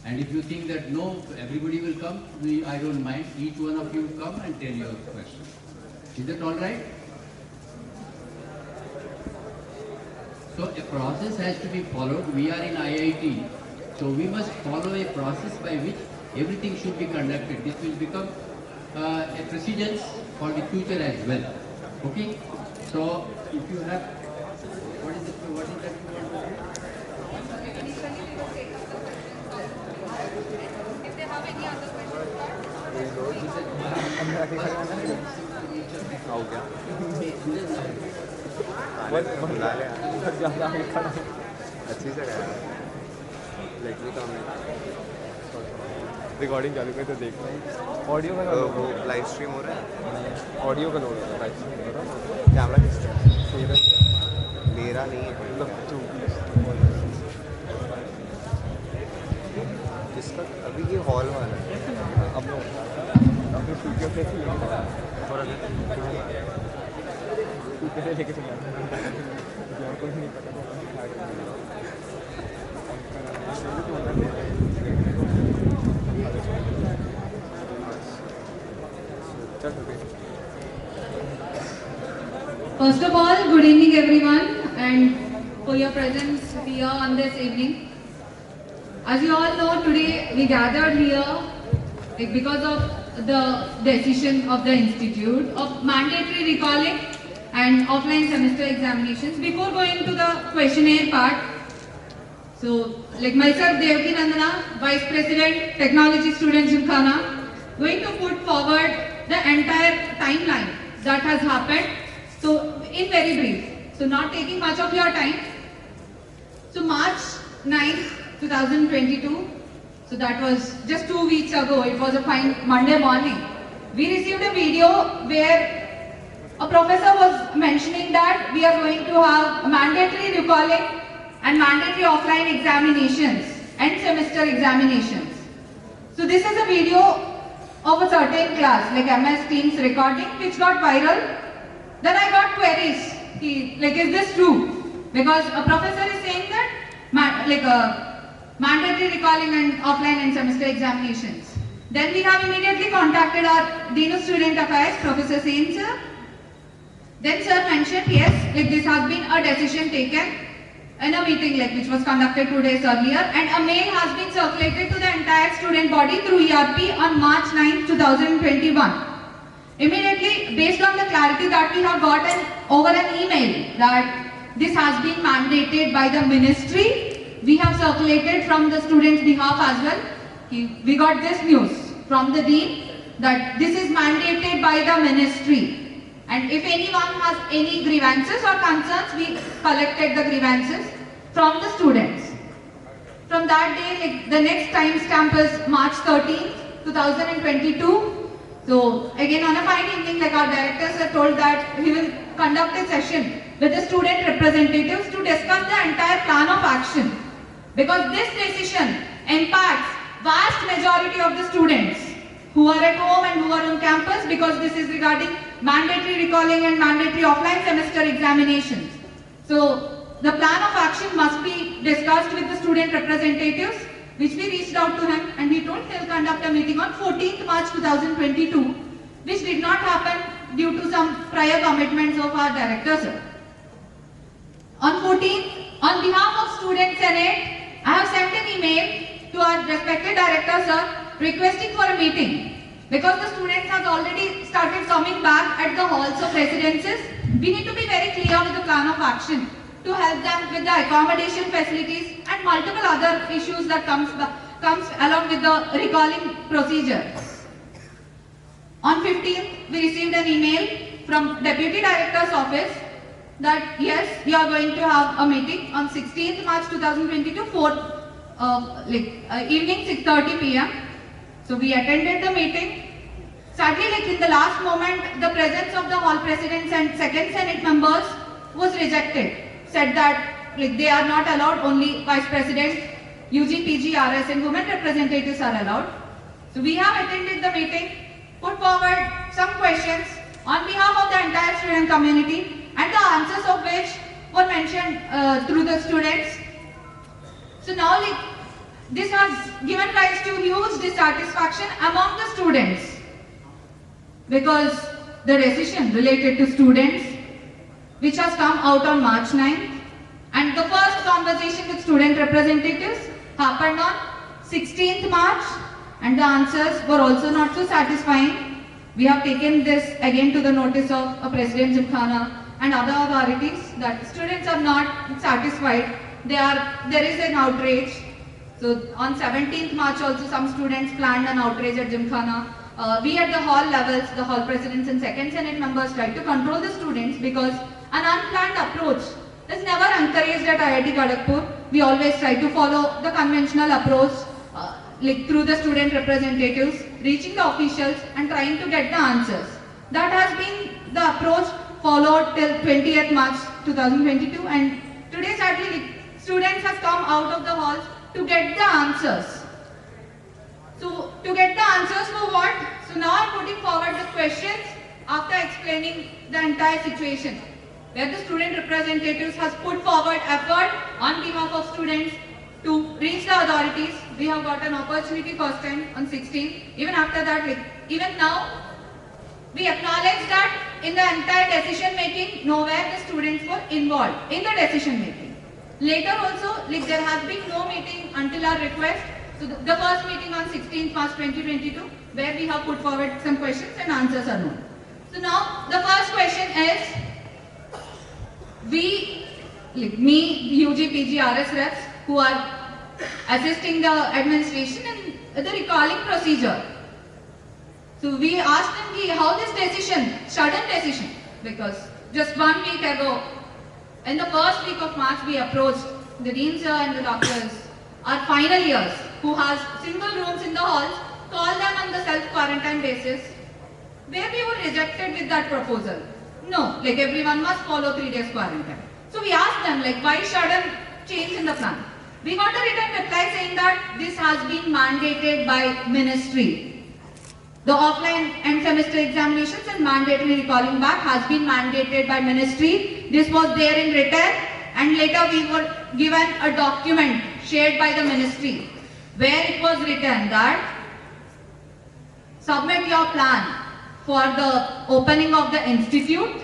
And if you think that no, everybody will come, I don't mind. Each one of you come and tell your question. Is that all right? So a process has to be followed. We are in IIT, so we must follow a process by which everything should be conducted. This will become a precedence for the future as well. Okay? So if you have, what is that you want to say? If they have any other questions, अच्छी जगह है लेकिन तो हमें recording चालू कर तो देखते हैं ऑडियो का वो लाइव स्ट्रीम हो रहा है ऑडियो का लोड हो रहा है लाइव स्ट्रीम हो रहा है कैमरा किसका है मेरा नहीं है मतलब किसका अभी ये हॉल वाला है अब लोग अपने स्पीकर पे लेके चले जाते हैं कोई नहीं पता first of all, good evening everyone, and for your presence here on this evening. As you all know, today we gathered here because of the decision of the institute of mandatory recalling and offline semester examinations. Before going to the questionnaire part, so like myself, Devaki Nandana, Vice President, Technology Student Gymkhana, going to put forward the entire timeline that has happened. So in very brief, so not taking much of your time. So March 9th, 2022, so that was just 2 weeks ago. It was a fine Monday morning. We received a video where a professor was mentioning that we are going to have mandatory recalling and mandatory offline examinations and semester examinations. So this is a video of a certain class like MS Teams recording which got viral. Then I got queries, like is this true? Because a professor is saying that mandatory recalling and offline and semester examinations. Then we have immediately contacted our Dean of Student Affairs, Professor Sen sir. Then sir mentioned, yes, like this has been a decision taken in a meeting which was conducted 2 days earlier, and a mail has been circulated to the entire student body through ERP on March 9th, 2021. Immediately, based on the clarity that we have gotten over an email that this has been mandated by the ministry, we have circulated from the students' behalf as well. We got this news from the dean that this is mandated by the ministry. And if anyone has any grievances or concerns, we collected the grievances from the students. From that day, the next time stamp is March 13th, 2022. So again on a fine evening, our directors have told that he will conduct a session with the student representatives to discuss the entire plan of action. Because this decision impacts vast majority of the students who are at home and who are on campus, because this is regarding mandatory recalling and mandatory offline semester examinations. So the plan of action must be discussed with the student representatives, which we reached out to him, and he told he'll conduct a meeting on 14th March 2022, which did not happen due to some prior commitments of our director sir. On 14th, on behalf of Student Senate, I have sent an email to our respected director sir requesting for a meeting, because the students have already started coming back at the halls of residences. We need to be very clear with the plan of action to help them with the accommodation facilities and multiple other issues that comes along with the recalling procedure. On 15th, we received an email from Deputy Director's office that yes, we are going to have a meeting on 16th March 2022 for evening 6:30 p.m. So we attended the meeting. Sadly, in the last moment, the presence of the hall presidents and second Senate members was rejected. Said that they are not allowed, only Vice President, UG, PG, RS and women representatives are allowed. So we have attended the meeting, put forward some questions on behalf of the entire student community, and the answers of which were mentioned through the students. So now this has given rise to huge dissatisfaction among the students, because the decision related to students, which has come out on March 9th, and the first conversation with student representatives happened on 16th March, and the answers were also not so satisfying. We have taken this again to the notice of President Gymkhana and other authorities that students are not satisfied. There is an outrage. So on 17th March also some students planned an outrage at Gymkhana. We at the hall levels, the hall presidents and second senate members tried to control the students, because an unplanned approach is never encouraged at IIT Kharagpur. We always try to follow the conventional approach, like through the student representatives, reaching the officials and trying to get the answers. That has been the approach followed till 20th March 2022, and today sadly students have come out of the halls to get the answers. So to get the answers for what? So now I am putting forward the questions after explaining the entire situation, where the student representatives has put forward effort on behalf of students to reach the authorities. We have got an opportunity first time on 16th. Even after that, even now, we acknowledge that in the entire decision making, nowhere the students were involved in the decision making. Later also, there has been no meeting until our request. So the first meeting on 16th March 2022, where we have put forward some questions and answers are known. So now the first question is, me, UG, PG, RS reps who are assisting the administration in the recalling procedure. So we asked them how this decision, sudden decision, because just 1 week ago, in the first week of March, we approached the deans and the doctors, our final years, who has single rooms in the halls, called them on the self-quarantine basis, where we were rejected with that proposal. No, everyone must follow 3 days quarantine. So we asked them, why sudden change in the plan? We got a written reply saying that this has been mandated by ministry. The offline end semester examinations and mandatory recalling back has been mandated by ministry. This was there in written, and later we were given a document shared by the ministry where it was written that submit your plan for the opening of the institute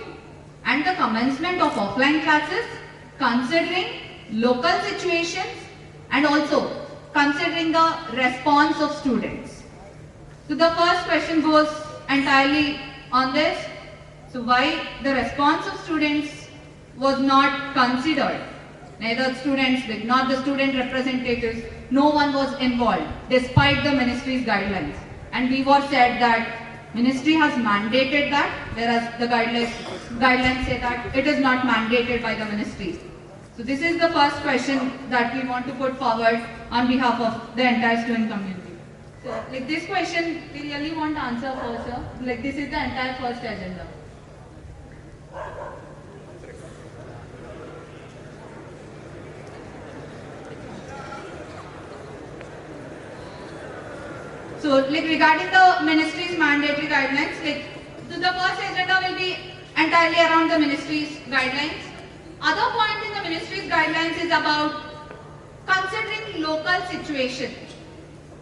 and the commencement of offline classes, considering local situations and also considering the response of students. So the first question goes entirely on this. So why the response of students was not considered? Neither students, not the student representatives, no one was involved despite the ministry's guidelines. And we were said that ministry has mandated that, whereas the guidelines say that it is not mandated by the ministry. So this is the first question that we want to put forward on behalf of the entire student community. So this question we really want to answer first, sir. This is the entire first agenda. So regarding the ministry's mandatory guidelines, so the first agenda will be entirely around the ministry's guidelines. Other point in the ministry's guidelines is about considering local situation.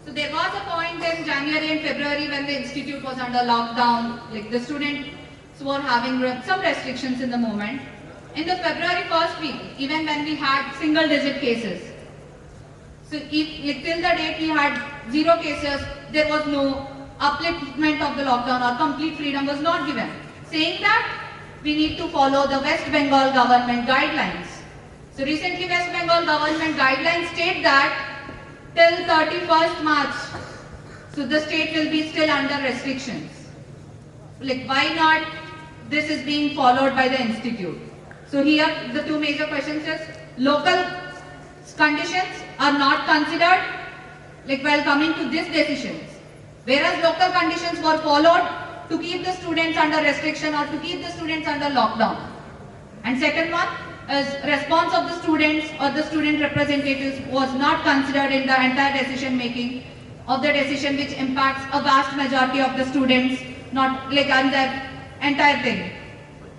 So there was a point in January and February when the institute was under lockdown, the students were having some restrictions in the moment. In the February first week, even when we had single digit cases, so if, till the date we had 0 cases, there was no upliftment of the lockdown or complete freedom was not given, saying that we need to follow the West Bengal government guidelines. So recently West Bengal government guidelines state that till 31st March, so the state will be still under restrictions. Why not this is being followed by the institute? So here the two major questions is, local conditions are not considered while coming to these decisions, whereas local conditions were followed to keep the students under restriction or to keep the students under lockdown. And second one is, response of the students or the student representatives was not considered in the entire decision making of the decision, which impacts a vast majority of the students, not on the entire thing.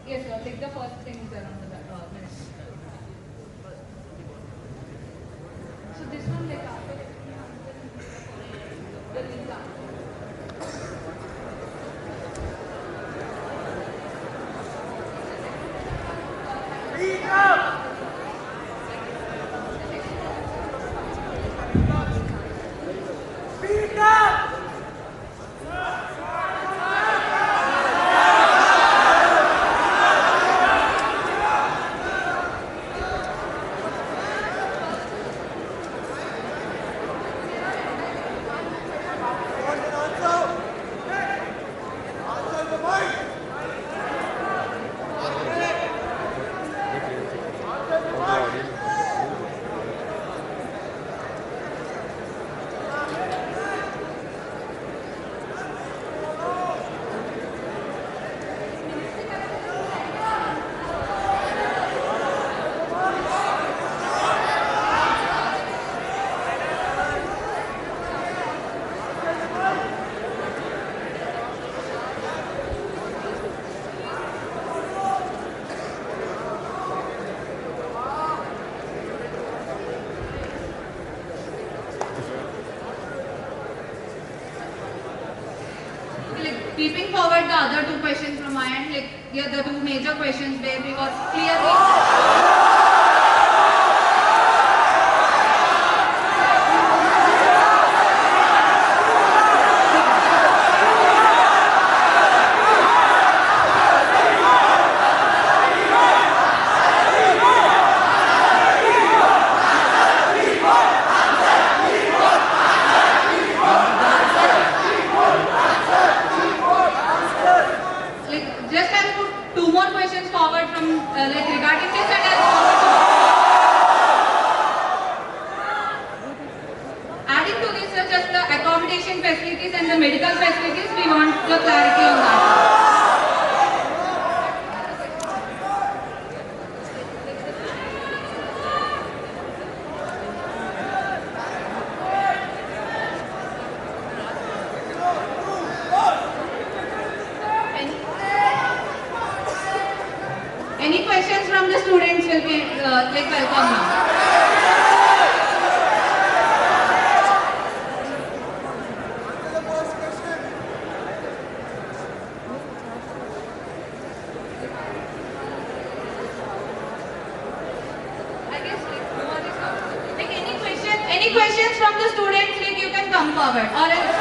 Yes sir, the first thing is around the ministry. So this one keeping forward the other two questions from my end, like the two major questions where we got clearly. Just I'll put two more questions forward from like regarding this, and I'll forward adding to this just the accommodation facilities and the medical facilities. We want the clarity on that. Any questions from the students will be like welcome now. I guess like any questions from the students, like you can come forward or else.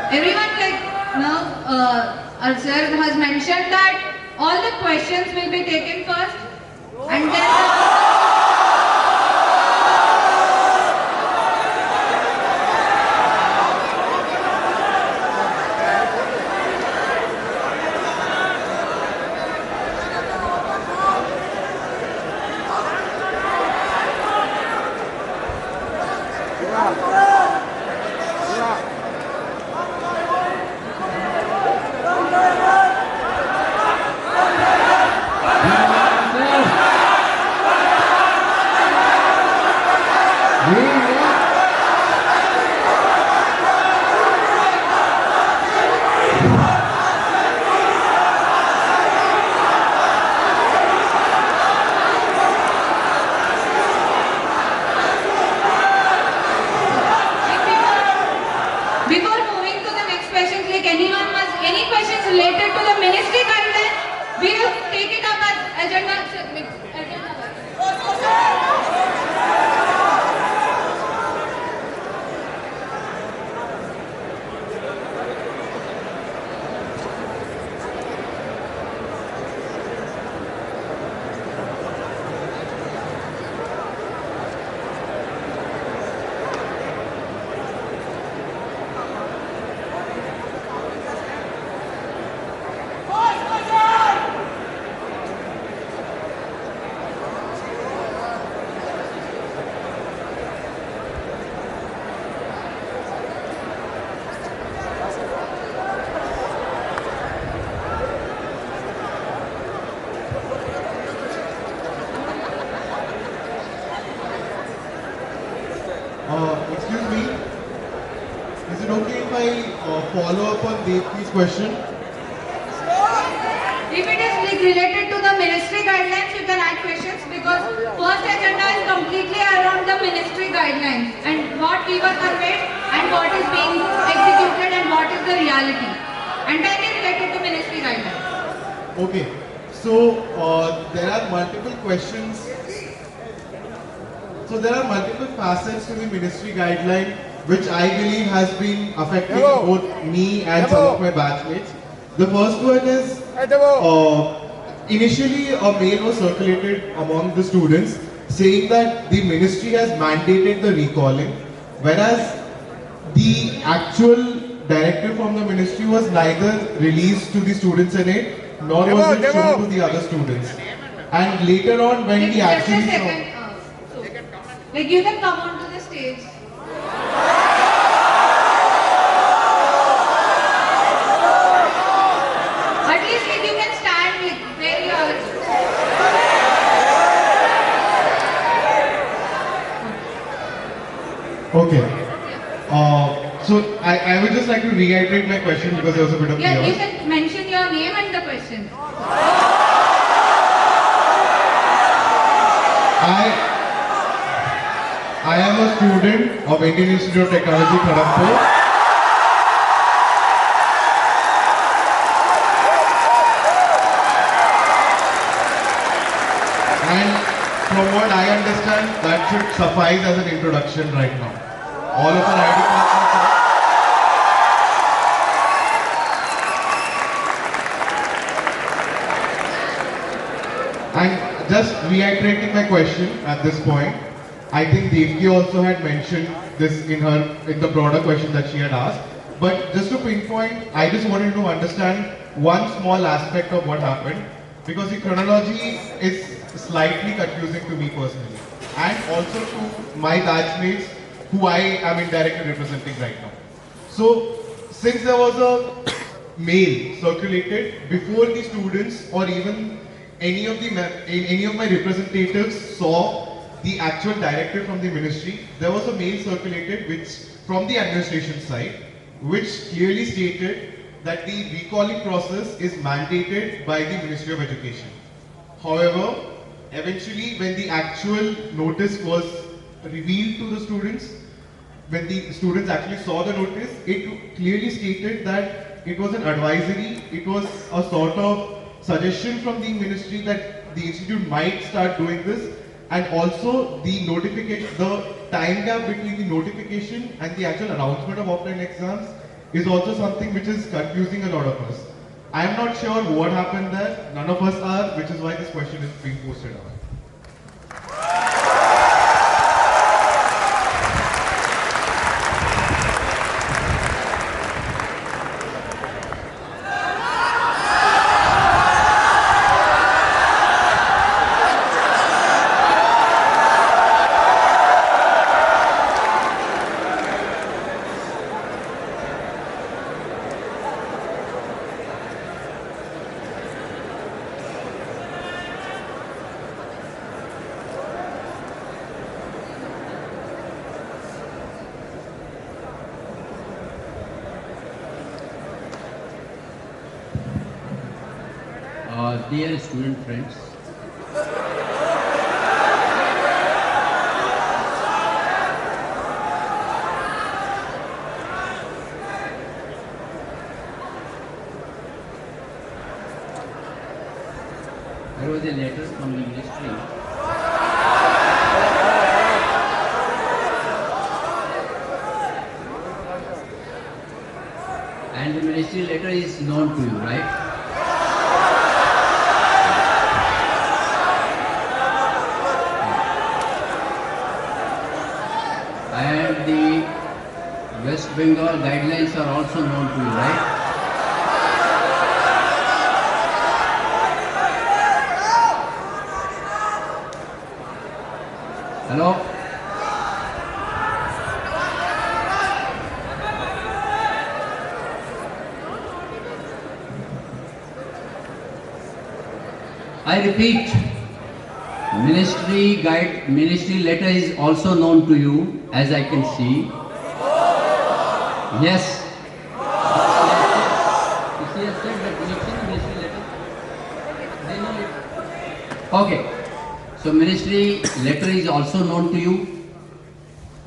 Everyone, like now, our sir has mentioned that all the questions will be taken first, and then. Before moving to the next questions, like anyone has any questions related to the ministry guidelines, we will take it up as agenda. Excuse me, is it okay if I follow up on Devki's question? If it is like related to the ministry guidelines, you can add questions because first agenda is completely around the ministry guidelines and what we were conveyed and what is being executed and what is the reality. Entirely related to ministry guidelines. Okay, so there are multiple questions. So there are multiple facets to the ministry guideline which I believe has been affecting both me and some of my batchmates. The first one is initially a mail was circulated among the students saying that the ministry has mandated the recalling, whereas the actual directive from the ministry was neither released to the student senate nor was it shown to the other students. And later on when we actually saw... Like you can come onto the stage. Okay. So I would just like to reiterate my question because there was a bit of Yeah, you chaos. can mention your name and the question. I am a student of Indian Institute of Technology, Kharagpur. And from what I understand, that should suffice as an introduction right now. All of our ID cards are set. And just reiterating my question at this point, I think Devki also had mentioned this in the broader question that she had asked. But just to pinpoint, I just wanted to understand one small aspect of what happened, because the chronology is slightly confusing to me personally, and also to my batchmates who I am indirectly representing right now. So, since there was a mail circulated before the students or even any of my representatives saw the actual directive from the ministry, there was a mail circulated which from the administration side, which clearly stated that the recalling process is mandated by the Ministry of Education. However, eventually when the actual notice was revealed to the students, when the students actually saw the notice, it clearly stated that it was an advisory, it was a sort of suggestion from the ministry that the institute might start doing this, and also the notification, the time gap between the notification and the actual announcement of offline exams is also something which is confusing a lot of us. I am not sure what happened there, none of us are, which is why this question is being posted out. Dear student friends, there was a letter from the ministry and the ministry letter is known to you, right? And the West Bengal guidelines are also known to you, right? Hello? I repeat, ministry letter is also known to you, as I can see. Yes. She has said that ministry letter. They know it. Okay. So ministry letter is also known to you.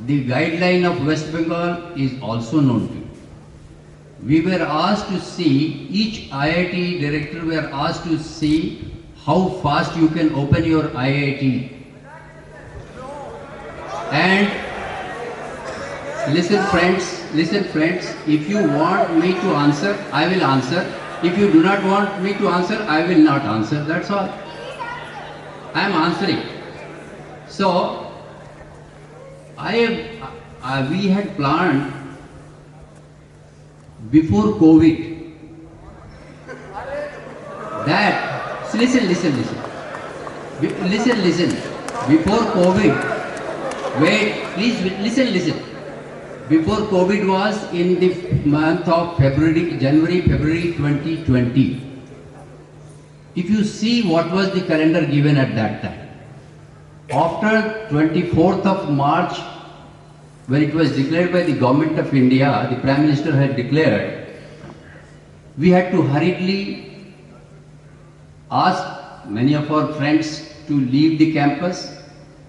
The guideline of West Bengal is also known to you. We were asked to see, each IIT director were asked to see how fast you can open your IIT. And listen friends, if you want me to answer, I will answer. If you do not want me to answer, I will not answer. That's all. I am answering. So, we had planned before COVID that, listen. Before COVID, wait, please listen. Before COVID was in the month of January, February 2020. If you see what was the calendar given at that time, after 24th of March, when it was declared by the government of India, the Prime Minister had declared, we had to hurriedly ask many of our friends to leave the campus,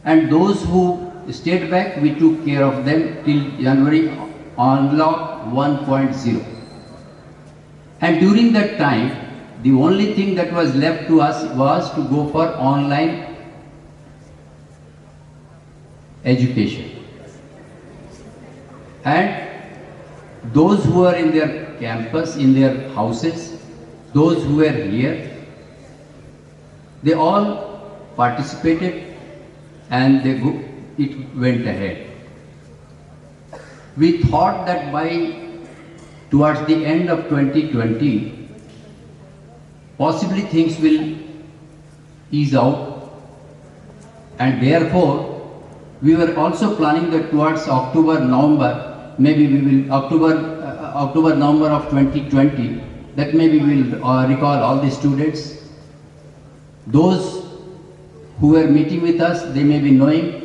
and those who stayed back, we took care of them till January unlock 1.0. And during that time, the only thing that was left to us was to go for online education. And those who are in their campus, in their houses, those who were here, they all participated and it went ahead. We thought that towards the end of 2020, possibly things will ease out, and therefore we were also planning that towards October, November, maybe we will October, November of 2020, that maybe we will recall all the students. Those who were meeting with us, they may be knowing.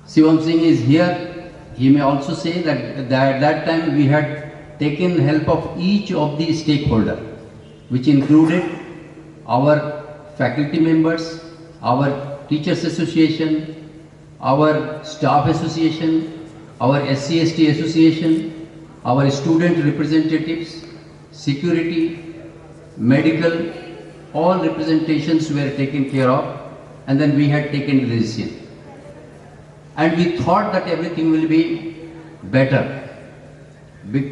Shivam Singh is here. He may also say that at that time we had taken help of each of the stakeholders, which included our faculty members, our teachers association, our staff association, our SC/ST association, our student representatives, security, medical, all representations were taken care of, and then we had taken the decision. And we thought that everything will be better.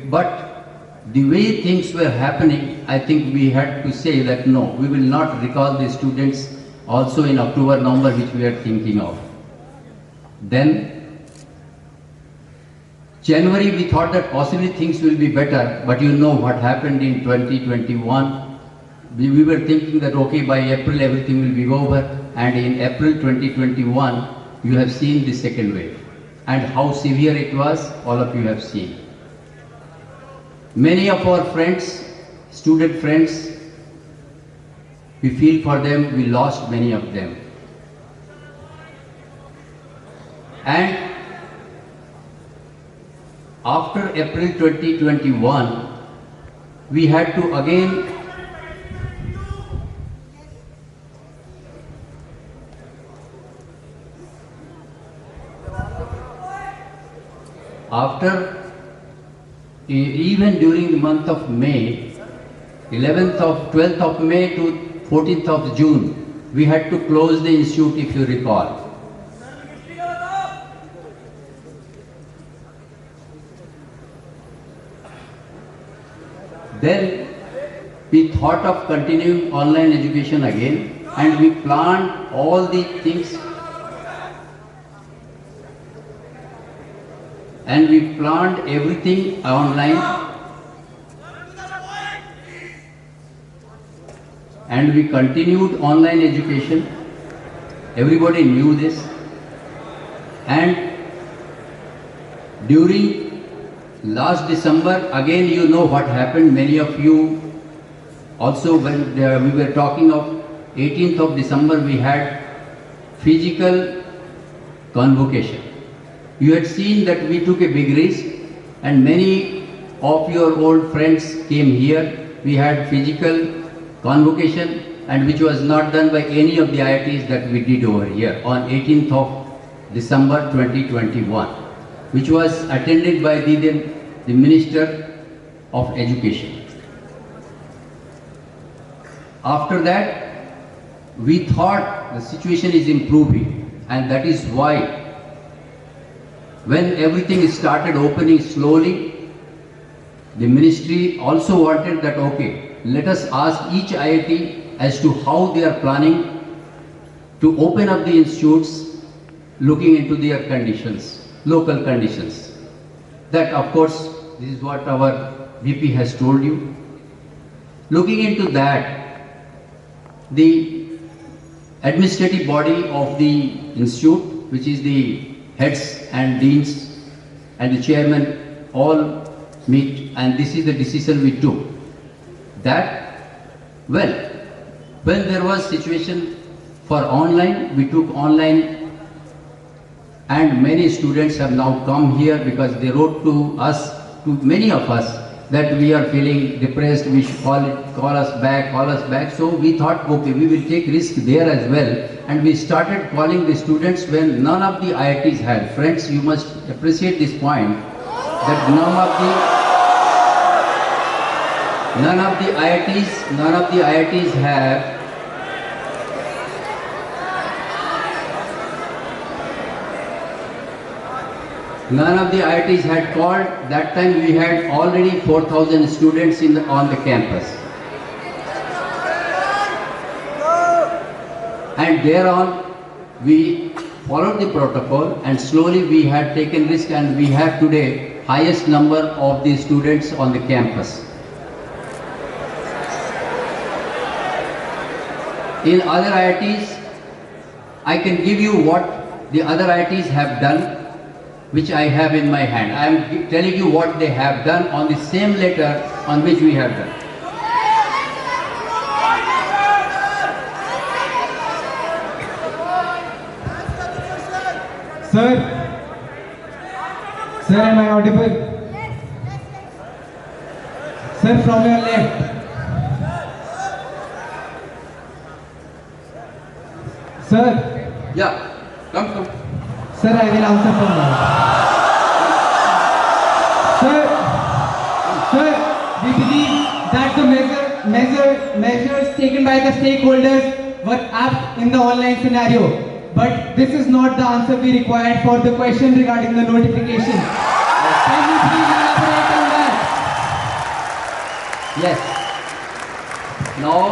But the way things were happening, I think we had to say that no, we will not recall the students also in October, November, which we are thinking of. Then, January, we thought that possibly things will be better, but you know what happened in 2021. We were thinking that okay, by April everything will be over, and in April 2021, you have seen the second wave, and how severe it was, all of you have seen. Many of our friends, student friends, we feel for them, we lost many of them. And after April 2021, we had to again even during the month of May, 12th of May to 14th of June, we had to close the institute, if you recall. Then we thought of continuing online education again, and we planned all the things, and we planned everything online, and we continued online education. Everybody knew this, and during last December, again you know what happened. Many of you also, when we were talking of 18th of December, we had physical convocation. You had seen that we took a big risk, and many of your old friends came here. We had physical convocation, and which was not done by any of the IITs that we did over here on 18th of December 2021, which was attended by the Minister of Education. After that, we thought the situation is improving, and that is why when everything started opening slowly, the ministry also wanted that, okay, let us ask each IIT as to how they are planning to open up the institutes, looking into their conditions, local conditions. That, of course, this is what our VP has told you. Looking into that, the administrative body of the institute, which is the heads and deans and the chairman, all meet, and this is the decision we took. That, well, when there was situation for online, we took online and many students have now come here because they wrote to us, to many of us, that we are feeling depressed, we should call us back. So we thought, okay, we will take risk there as well, and we started calling the students when none of the IITs had. Friends, you must appreciate this point, that none of the IITs have None of the IITs had called. That time we had already 4,000 students on the campus. And thereon we followed the protocol, and slowly we had taken risk, and we have today highest number of the students on the campus. In other IITs, I can give you what the other IITs have done, which I have in my hand. I am telling you what they have done on the same letter on which we have done. Sir, am I audible? Sir, from your left. Sir. Yeah, come. Sir, I will answer from now. Sir, we believe that the measures taken by the stakeholders were apt in the online scenario. But this is not the answer we required for the question regarding the notification. Can you please elaborate on that? Yes. Now,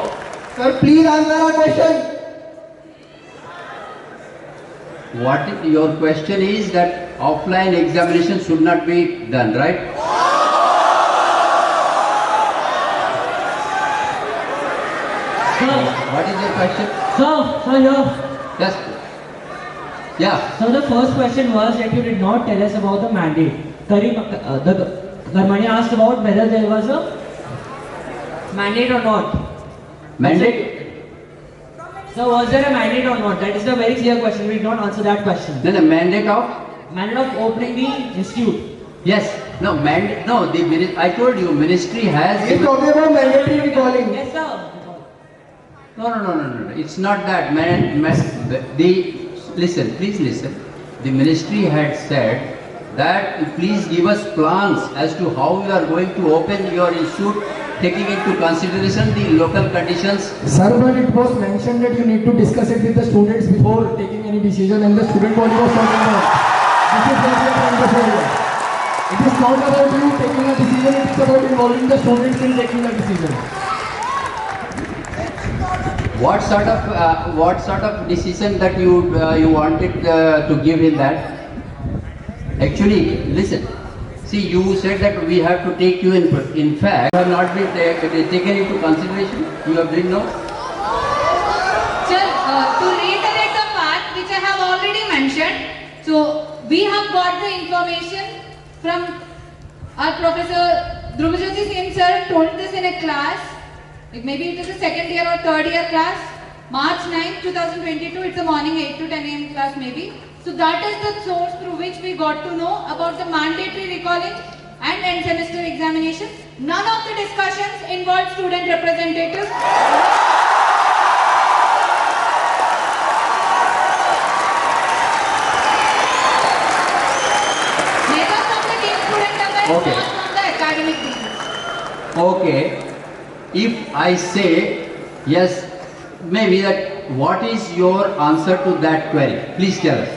Sir, please answer our question. what your question is that offline examination should not be done, right? Sir, What is your question? sir, Yes. Yeah. so the first question was that you did not tell us about the mandate. Karmani asked about whether there was a mandate or not. Mandate? So was there a mandate or not? That is the very clear question. We did not answer that question. Then a mandate of? Mandate of opening the institute. Yes. No, mandate. No, I told you, ministry has. He is talking about mandatory recalling. Yes, sir. No. It's not that. Please listen. The ministry had said that please give us plans as to how you are going to open your institute, taking into consideration the local conditions. Sir, but it was mentioned that you need to discuss it with the students before taking any decision, and the student body was talking about. This is what we are trying to say here. It is not about you taking a decision, it is about involving the students in taking a decision. What sort of decision that you wanted to give in that? Actually, listen. See, you said that we have to take you in. In fact, you have not been taken into consideration. You have didn't know. Sir, to reiterate the fact which I have already mentioned, so we have got the information from our Professor Dhruvajyoti Sen sir told this in a class, like maybe it is a second year or third year class, March 9, 2022, it's a morning 8 to 10 am class maybe. So that is the source through which we got to know about the mandatory recalling and end semester examinations. None of the discussions involved student representatives. Neither from the team student affairs nor Okay. from the academic teams. Okay. If I say yes, maybe that. What is your answer to that query? Please tell us.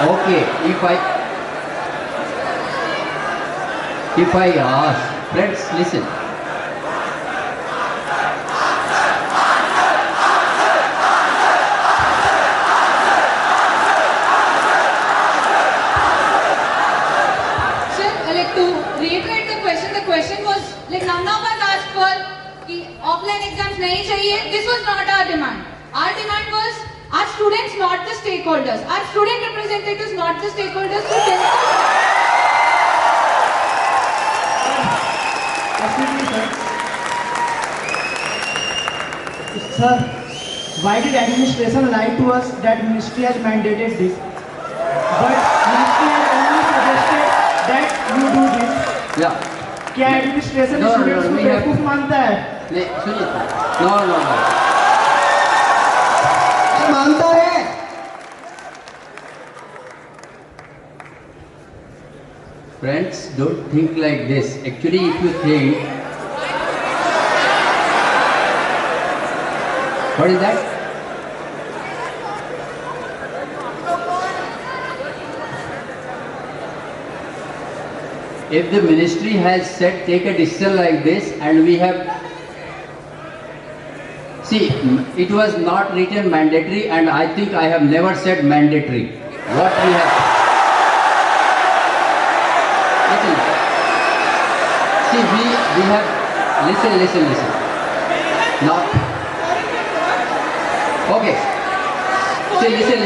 Okay, if I ask, friends, listen. Sir, like to reiterate the question was like none of us asked for कि offline exams नहीं चाहिए. This was not our demand. Our demand was our students, not the stakeholders. Our student representatives, not the stakeholders. To Sir, why did administration lie to us that ministry has mandated this? But ministry has only suggested that you do this. Yeah. क्या administration No, no, students no, को we have- बेवकूफ मानता है? नहीं सुनिए no no no मानता है। Friends, don't think like this. Actually, if you think, what is that? If the ministry has said take a decision like this and we have, see, it was not written mandatory and I think I have never said mandatory. What we have, listen, see we have, listen. Now, okay, see listen.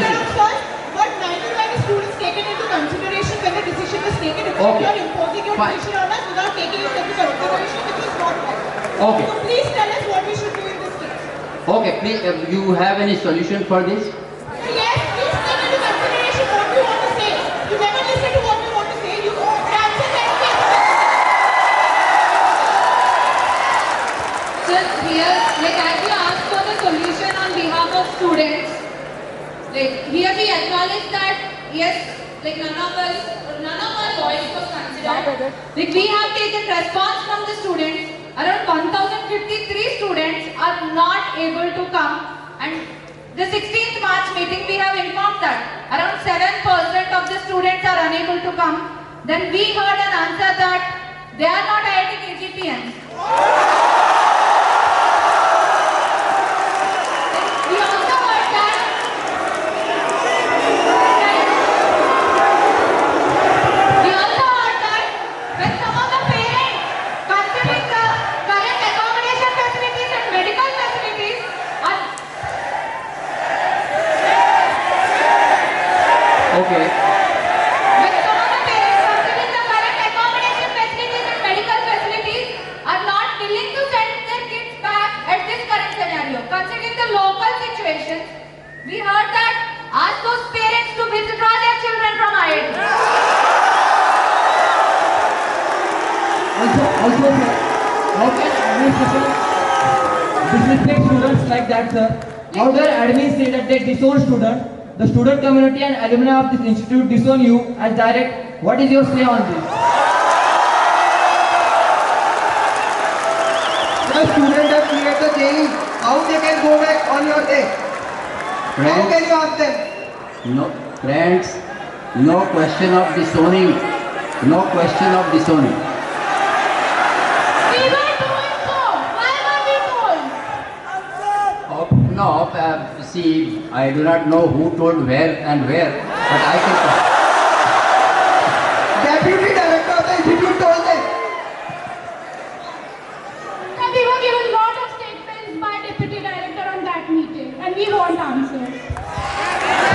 But neither were the students taken into consideration when the decision was taken. Because Okay. you are imposing your Fine. decision on us without taking it into consideration, which is not right. Okay. So please tell us what we should do in this case. Okay, please, you have any solution for this? Yes, please take into consideration what we want to say. You never listen to what we want to say. You answer that case. So here, like as you asked for the solution on behalf of students, like here we acknowledge that yes, like none of our voice was considered. Like we have taken response from the students. Around 1053 students are not able to come, and the 16th March meeting we have informed that around 7% of the students are unable to come. Then we heard an answer that they are not IIT KGPNs. We also heard that when some of the parents, considering the current accommodation facilities and medical facilities, are Okay. when some of the parents, considering the current accommodation facilities and medical facilities, are not willing to send their kids back at this current scenario, considering the local situations, we heard that ask those parents to withdraw their children from IIT. Also, sir, how can administration discipline students like that, sir? How dare admin say that they disown students? The student community and alumni of this institute disown you as direct. What is your say on this? The students have cleared the JEE. How they can go back on your day? How can you ask them? No, friends, no question of disowning. No question of disowning. We were doing so. Why were we told? No, see, I do not know who told where and where, but I can tell. Deputy director of the institute told them. And we were given lot of statements by deputy director on that meeting, and we want answers.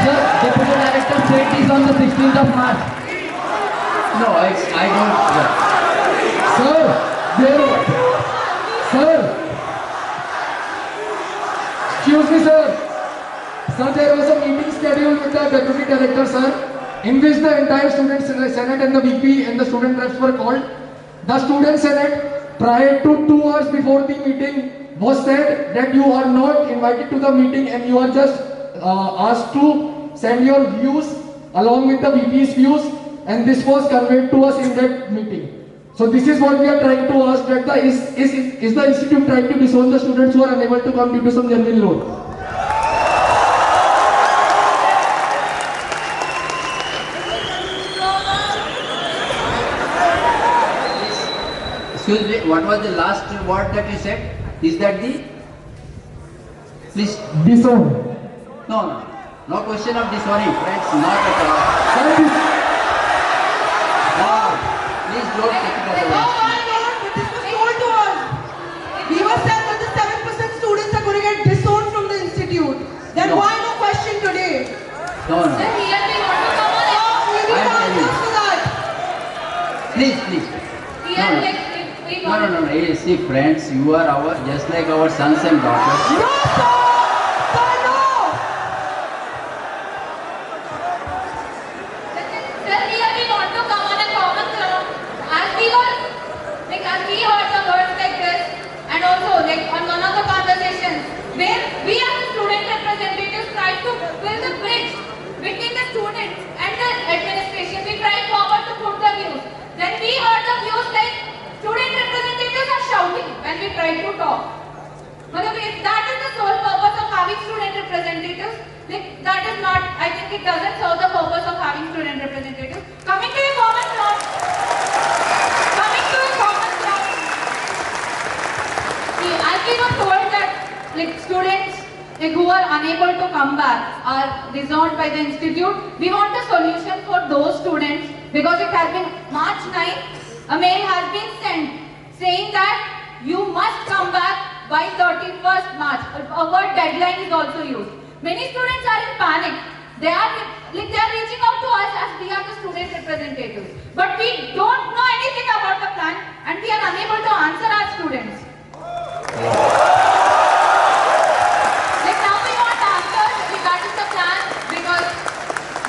Sir, Deputy Director said this on the 16th of March. No, I don't. Sir, excuse me, sir. Sir, there was a meeting scheduled with the Deputy Director, sir, in which the entire Student Senate and the VP and the student reps were called. The Student Senate, prior to 2 hours before the meeting, was said that you are not invited to the meeting and you are just asked to send your views along with the VP's views, and this was conveyed to us in that meeting. So this is what we are trying to ask, that is the institute trying to disown the students who are unable to come due to some genuine load? Excuse me, what was the last word that you said? Is that the? Please. Disown. No question of disowning, friends, not at all. No, please don't take it as a Oh my God, but this was told to us. We were said that the 7% students are going to get disowned from the institute. Then No. why no question today? No. Sir, here we want to come on. We need I am telling answers you. to that. Please. Here, No. like, we No. want. Hey, see, friends, you are just like our sons and daughters. No, sir! Sir, directly try to talk. If that is the sole purpose of having student representatives, like, that is not, I think it doesn't serve the purpose of having student representatives. Coming to a common ground. See, as we were told that like students who are unable to come back are disowned by the institute, we want a solution for those students because it has been March 9th, a mail has been sent saying that you must come back by 31st March. A word deadline is also used. Many students are in panic. They are reaching out to us as we are the student representatives. But we don't know anything about the plan and we are unable to answer our students. Like now we want answers regarding the plan because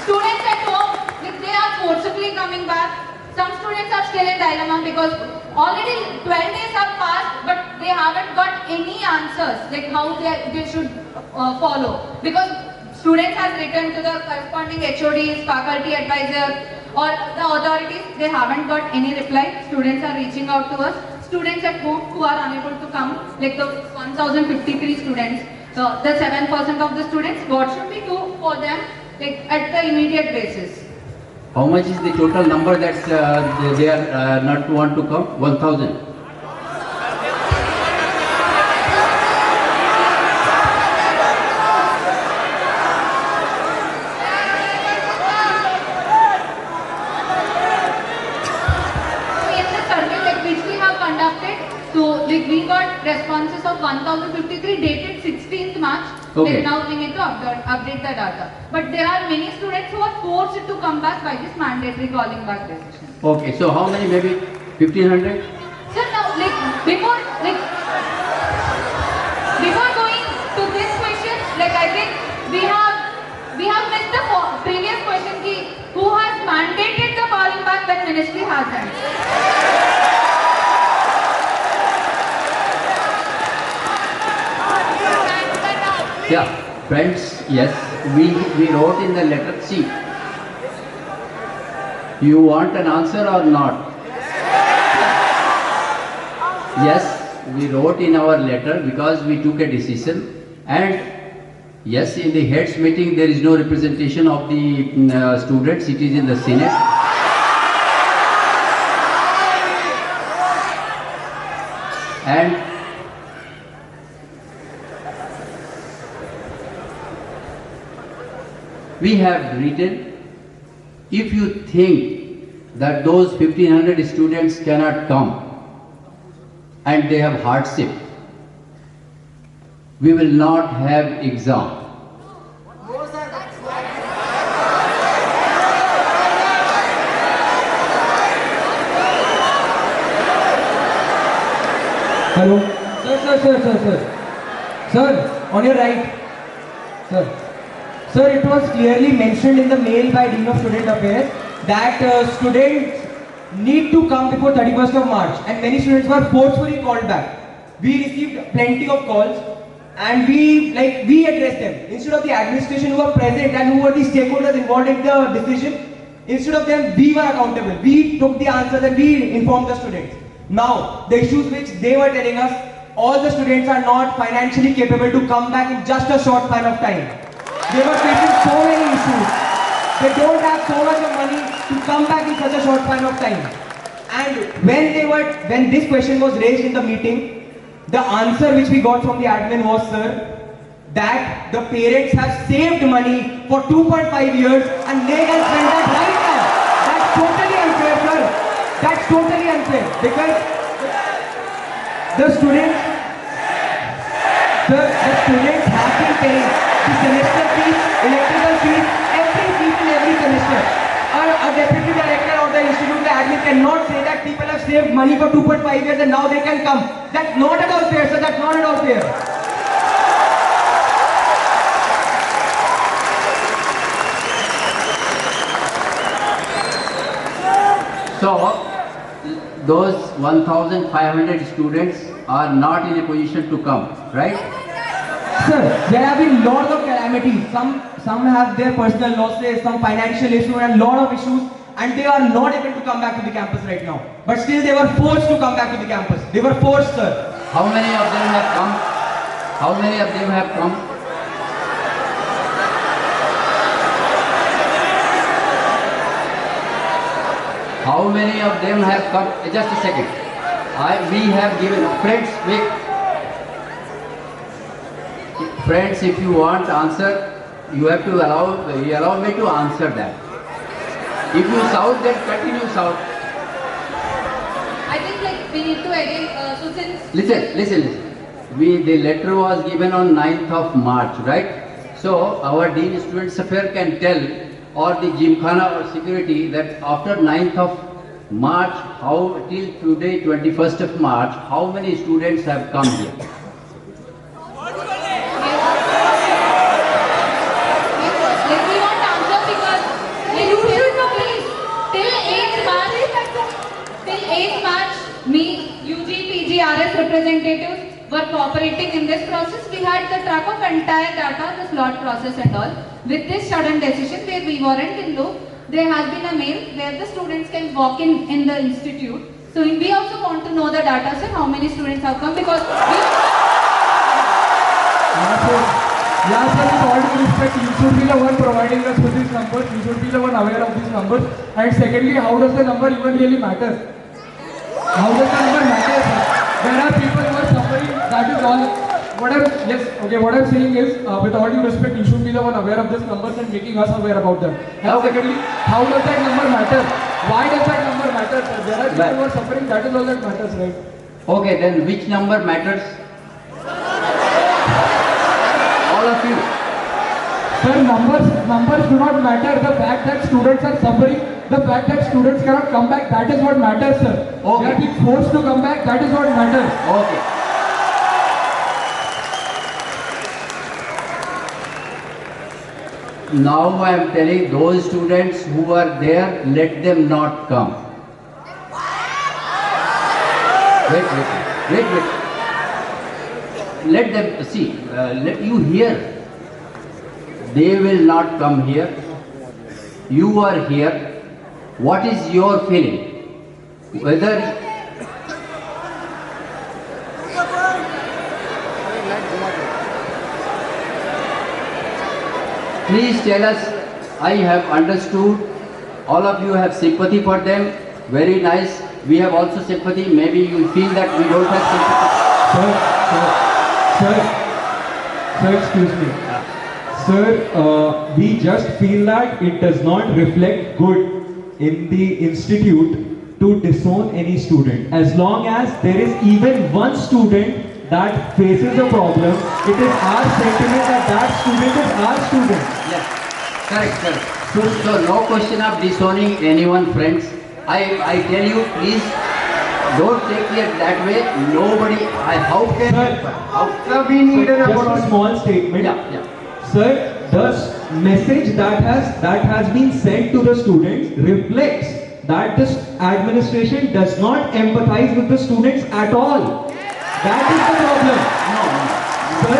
students at home, they are forcibly coming back. Some students are still in dilemma because already 12 days have passed but they haven't got any answers like how they should follow. Because students have written to the corresponding HODs, faculty advisor or the authorities, they haven't got any reply. Students are reaching out to us. Students at home who are unable to come, like the 1053 students, the 7% of the students, what should we do for them like at the immediate basis? How much is the total number that they are not want to come? 1,000. So we got responses of 1053 dated 16th March. Okay. Now we need to update the data. But there are many students who are forced to come back by this mandatory calling back decision. Okay, so how many? Maybe 1,500? So now, before going to this question, I think we have missed the previous question ki who has mandated the calling back when ministry hasn't. Yeah, friends, yes, we wrote in the letter. See, you want an answer or not? Yes, we wrote in our letter because we took a decision, and yes, in the heads meeting there is no representation of the students, it is in the Senate. And we have written, if you think that those 1,500 students cannot come and they have hardship, we will not have exam. Hello? Sir, on your right. Sir, it was clearly mentioned in the mail by Dean of Student Affairs that students need to come before 31st of March and many students were forcefully called back. We received plenty of calls and we addressed them. Instead of the administration who were present and who were the stakeholders involved in the decision, instead of them, we were accountable. We took the answers and we informed the students. Now, the issues which they were telling us, all the students are not financially capable to come back in just a short span of time. They were facing so many issues. They don't have so much of money to come back in such a short span of time. And when this question was raised in the meeting, the answer which we got from the admin was, sir, that the parents have saved money for 2.5 years and they can spend that right now. That's totally unfair, sir. That's totally unfair because the students have been paying the semester fees, electrical fees, every fees in every semester. A deputy director of the institute, the admin cannot say that people have saved money for 2.5 years and now they can come. That's not at all fair, sir. That's not at all fair. So, those 1,500 students are not in a position to come, right? Sir, there have been lots of calamities. Some have their personal losses, some financial issues and lot of issues, and they are not able to come back to the campus right now. But still they were forced to come back to the campus. They were forced, sir. How many of them have come? How many of them have come? How many of them have come? Just a second. We have given friends. Wait. Friends, if you want answer, you have to allow me to answer that. If you shout, then continue shout. I think like we need to edit. So since Listen. The letter was given on 9th of March, right? So our Dean Students Affair can tell, or the Gymkhana or security, that after 9th of March, how till today 21st of March, how many students have come here? Let me not answer because you should know please. Till 8th March, me, UG, PG, RS representatives were cooperating in this process. We had the track of entire data, the slot process and all. With this sudden decision where we weren't in loop, there has been a mail where the students can walk in the institute. So we also want to know the data, sir, how many students have come because Yeah, sir, with all due respect, you should be the one providing us with these numbers. You should be the one aware of these numbers. And secondly, how does the number even really matter? How does the number matter, sir? There are people who are suffering, that is all. What I'm saying is, with all due respect, you should be the one aware of these numbers and making us aware about them. And secondly, how does that number matter? Why does that number matter, sir? There are people who are suffering, that is all that matters, right? Okay, then which number matters? All of you. Sir, numbers do not matter. The fact that students are suffering, the fact that students cannot come back, that is what matters, sir. Okay. They are being forced to come back, that is what matters. Okay. Now I am telling those students who are there, let them not come. Wait. Let them see. Let you hear. They will not come here. You are here. What is your feeling? Whether please tell us. I have understood. All of you have sympathy for them. Very nice. We have also sympathy. Maybe you feel that we don't have sympathy. Sir, excuse me. Sir, we just feel that it does not reflect good in the institute to disown any student. As long as there is even one student that faces a problem, it is our sentiment that that student is our student. Yes, correct. So no question of disowning anyone, friends. I tell you, please don't take it that way. Nobody. How can? Sir, we need just a small statement. Yeah. Sir, the message that has been sent to the students reflects that the administration does not empathize with the students at all. That is the problem. No. Sir,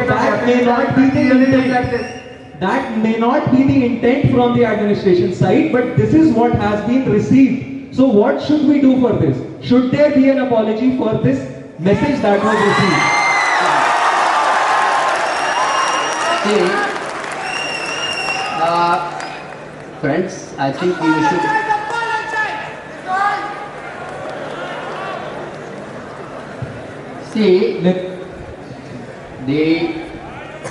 that may not be the intent. That may not be the intent from the administration side, but this is what has been received. So what should we do for this? Should there be an apology for this message that was received? See, friends, I think you should. See, the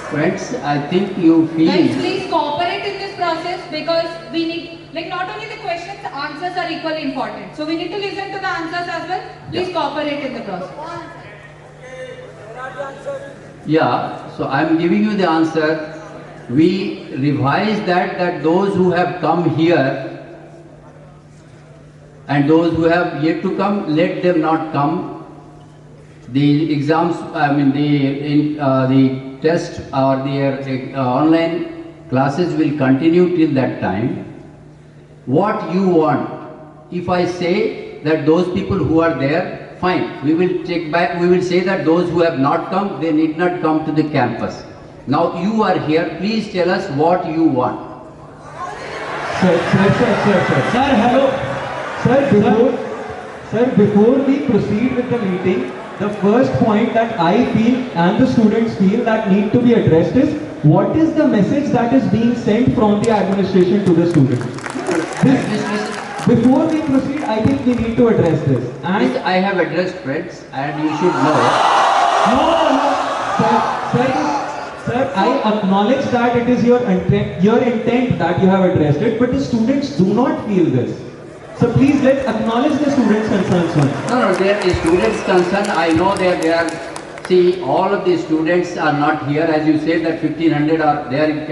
friends, I think you feel. Guys, please cooperate in this process because we need, like not only the questions, the answers are equally important. So we need to listen to the answers as well. Please cooperate in the process. Yeah, so I am giving you the answer. We revise that those who have come here and those who have yet to come, let them not come. The exams, the test or their online classes will continue till that time. What you want? If I say that those people who are there, fine, we will take back, we will say that those who have not come, they need not come to the campus. Now you are here, please tell us what you want. Sir, hello. Sir, Sir, before we proceed with the meeting, the first point that I feel and the students feel that need to be addressed is, what is the message that is being sent from the administration to the students? Before we proceed, I think we need to address this. And I have addressed, friends, and you should know. Sir, I acknowledge that it is your intent that you have addressed it, but the students do not feel this. So please let's acknowledge the students' concerns once. No, there is students' concern. I know that they are. See, all of the students are not here. As you said, that 1500 are there in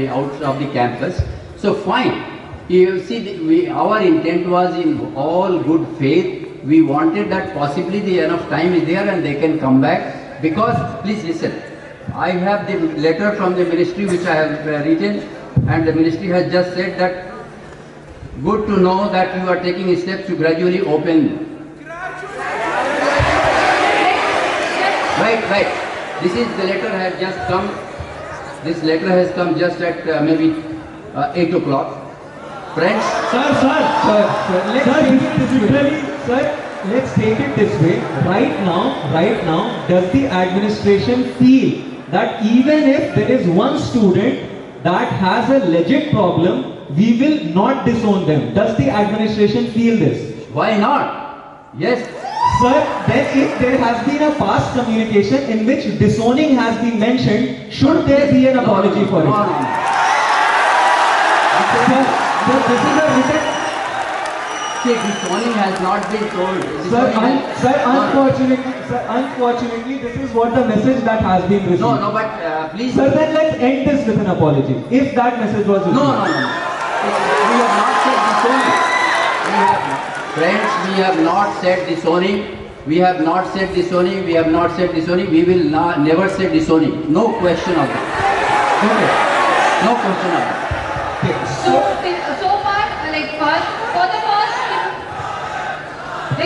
out of the campus. So fine. You see, our intent was in all good faith. We wanted that possibly the enough time is there and they can come back. Because, please listen, I have the letter from the ministry which I have written, and the ministry has just said that good to know that you are taking steps to gradually open. Right. This is the letter has just come. This letter has come just at maybe 8 o'clock. Friends, let's take it this way. Right now, does the administration feel that even if there is one student that has a legit problem, we will not disown them? Does the administration feel this? Why not? Yes. Sir, then if there has been a past communication in which disowning has been mentioned, should there be an apology for it? This is a written... See, disowning has not been told. Sir, unfortunately, this is what the message that has been received. No, but please... Sir, then let's end this with an apology, if that message was received. No. We have not said disowning. Friends, we have not said disowning. We have not said disowning. We have not said disowning. We will never say disowning. No question of that. Okay. No question of that. Okay. So far,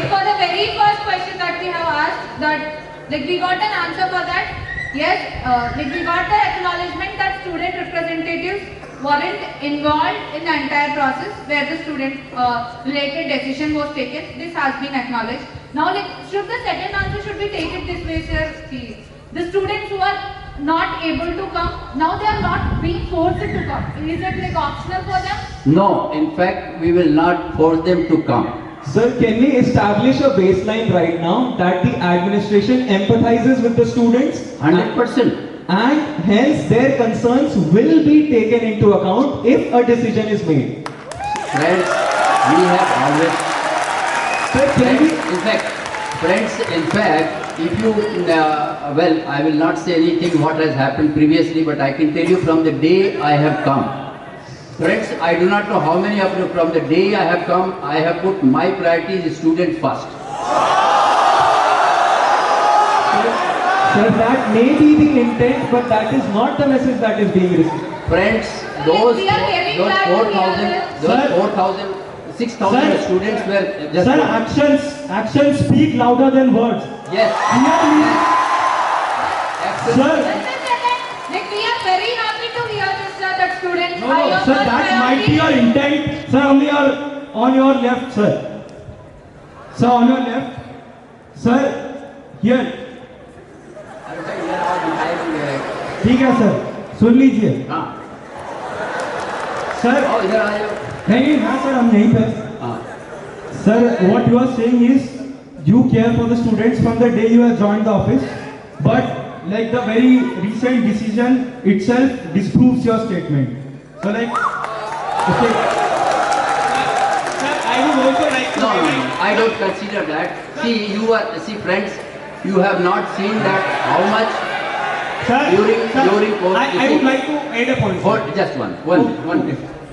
for the very first question that we have asked, that we got an answer for that. Yes, we got the acknowledgement that student representatives weren't involved in the entire process where the student related decision was taken. This has been acknowledged. Now, should the second answer should be taken this way, sir? The students who are not able to come, now they are not being forced to come. Is it optional for them? No, in fact, we will not force them to come. Sir, can we establish a baseline right now that the administration empathizes with the students? 100%. And hence their concerns will be taken into account if a decision is made. Friends, we have always... Sir, in fact, if you... well, I will not say anything what has happened previously, but I can tell you from the day I have come. Friends, I do not know how many of you, from the day I have come, I have put my priority as student first. Sir, that may be the intent, but that is not the message that is being received. Friends, those 4,000, 6,000 students were just... Sir, actions speak louder than words. Yes. Sir. We are very happy to hear this, sir, that students... No, sir, that might be your intent. Sir, on your left, sir. Sir, on your left. Sir, here. ठीक है sir, सुन लीजिए sir. नहीं हाँ sir, हम यहीं पे sir. what you are saying is you care for the students from the day you have joined the office, but like the very recent decision itself disproves your statement. So like, okay. Sir, I would also like to... No, I don't consider that. See, friends, you have not seen that how much... Sir, during COVID, I would like to add a point. Just one.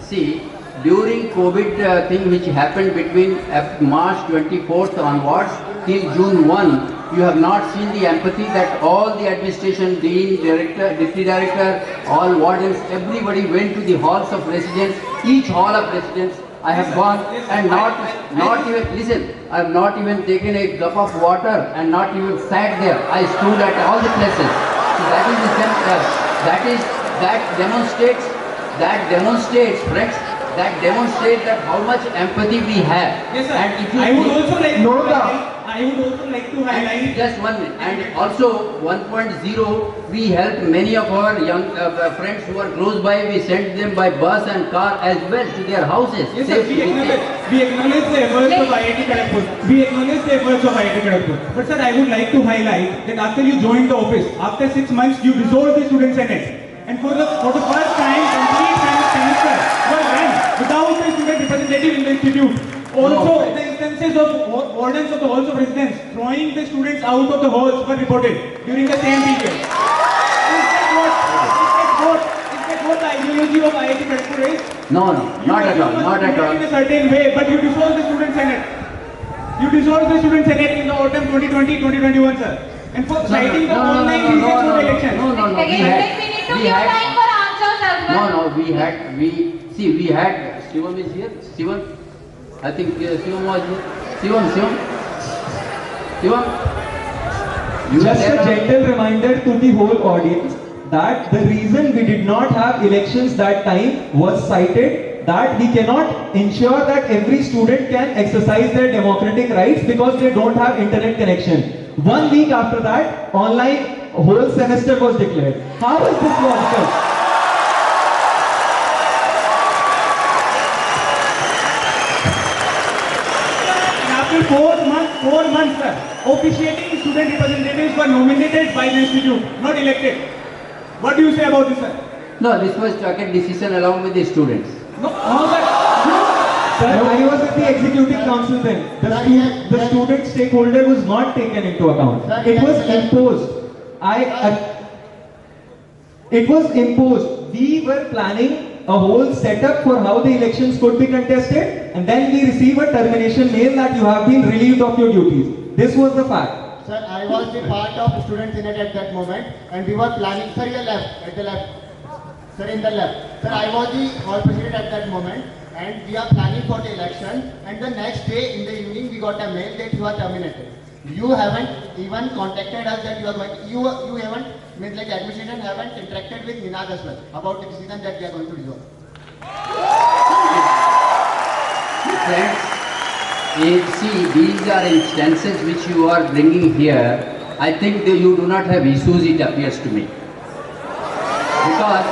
See, during COVID thing which happened between March 24th onwards till June 1, you have not seen the empathy that all the administration, dean, director, deputy director, all wardens, everybody went to the halls of residence, each hall of residence. I have gone and not even, listen, I have not even taken a cup of water and not even sat there. I stood at all the places. So that is the that demonstrates, friends, that demonstrates that how much empathy we have. Yes, sir. And if you I would think- also like No, to sir. highlight. I would also like to highlight. Just 1 minute. And also 1.0, we helped many of our young friends who are close by. We sent them by bus and car as well to their houses. Yes, sir. We acknowledge the efforts of IIT Kharagpur. We acknowledge the efforts of IIT Kharagpur. But sir, I would like to highlight that after you joined the office, after 6 months, you dissolved the student senate. And for the first time, complete semester was run without the student representative in the institute. Also, the instances of wardens of the halls of residence throwing the students out of the halls were reported during the same period. Is that what the ideology of IIT Kharagpur is? No, not at all, not at all. In a certain way, but you dissolved the student senate. You dissolved the student senate in the autumn 2020-2021, sir. And for citing the online reasons for the election. No, Again, we need to give time for answers as well. No, we had, Shivam is here, Shivam, I think Shivam was here, Shivam, you Just were a there. gentle reminder to the whole audience that the reason we did not have elections that time was cited that we cannot ensure that every student can exercise their democratic rights because they don't have internet connection. 1 week after that, online whole semester was declared. How is this logical? After 4 months, sir, officiating student representatives were nominated by the institute, not elected. What do you say about this, sir? No, this was taken decision along with the students. No, sir. Sir, I was at the executive council then. The student stakeholder was not taken into account. It was imposed. It was imposed. We were planning a whole setup for how the elections could be contested, and then we receive a termination mail that you have been relieved of your duties. This was the fact. Sir, I was the part of student senate at that moment, and we were planning. Sir, in the left, at the left. Sir, in the left. Sir, I was the hall president at that moment, and we are planning for the election. And the next day in the evening, we got a mail that you are terminated. You haven't even contacted us that you are going. You haven't, means like administration haven't interacted with Ninad as well about the decision that we are going to resolve. Friends, see, these are instances which you are bringing here. I think that you do not have issues, it appears to me. Because,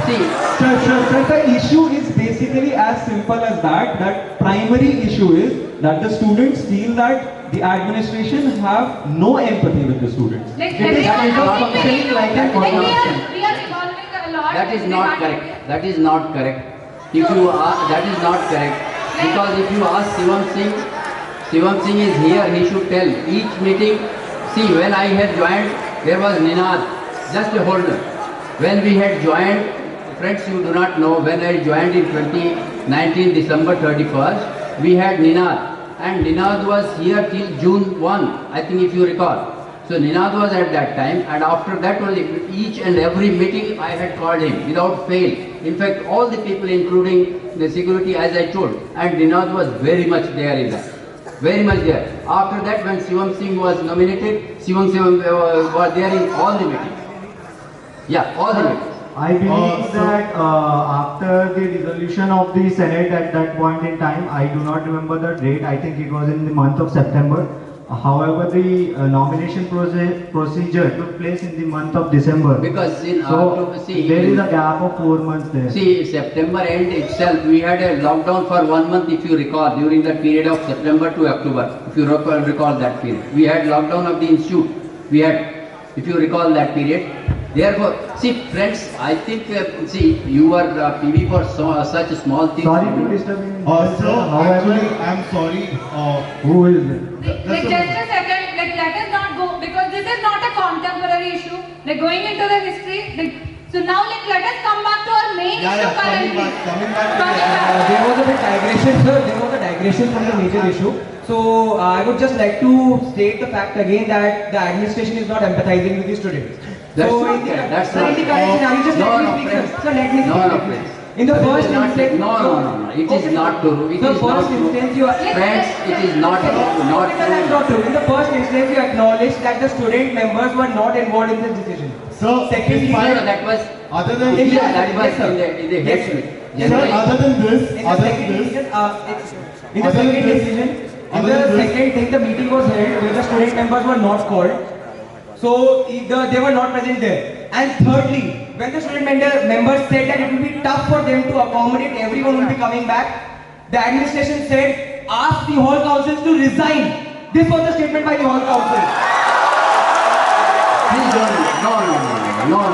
see, Sir, the issue is basically as simple as that. That primary issue is that the students feel that the administration have no empathy with the students. Like It is kind of functioning like an we organization. are evolving a lot. that is not correct. That is not correct. If you are, that is not correct. Because if you ask Shivam Singh is here, he should tell each meeting. See, when I had joined, there was Ninad, just a holder. When we had joined, friends, you do not know, when I joined in 2019, December 31st, we had Ninad. And Ninad was here till June 1, I think if you recall. So Ninad was at that time, and after that only, each and every meeting I had called him without fail. In fact, all the people, including the security, as I told, and Ninad was very much there in that. Very much there. After that, when Shivam Singh was nominated, Shivam Singh was there in all the meetings. Yeah, all the meetings. I believe that after the dissolution of the Senate at that point in time, I do not remember the date, I think it was in the month of September. However, the nomination procedure took place in the month of December. Because in there is a gap of 4 months there. See, September end itself, we had a lockdown for 1 month, if you recall, during the period of September to October, if you recall that period. We had lockdown of the institute. We had, if you recall that period. Therefore, see, friends, I think, you are PV for such small things. Sorry to disturb you. So, actually, I'm sorry. Who is it? Like just a second, like let us not go, because this is not a contemporary issue. Like going into the history, so now like let us come back to our main issue currently. Coming back to There was a bit digression, sir. There was a digression from the major issue. So I would just like to state the fact again that the administration is not empathizing with the students. That's so not in the, correct. That's sir, not in the correct. current scenario, just No, let me no, speak, friends. sir. Sir, let me speak. No, let me friends. speak. In the That first is not instance, no. It is not true. It the is not first true. instance you are Friends, it is not true. Not That's true. not true. In the first instance, you acknowledged that the student members were not involved in this decision. So, Secondly, No, that was other than Yes, that was sir. in the head Yes, speech. Sir, other than this, In the second thing, the meeting was held where the student members were not called. So they were not present there. And thirdly, when the student members said that it will be tough for them to accommodate everyone who will be coming back, the administration said, ask the hall councils to resign. This was the statement by the hall council. Please don't. No.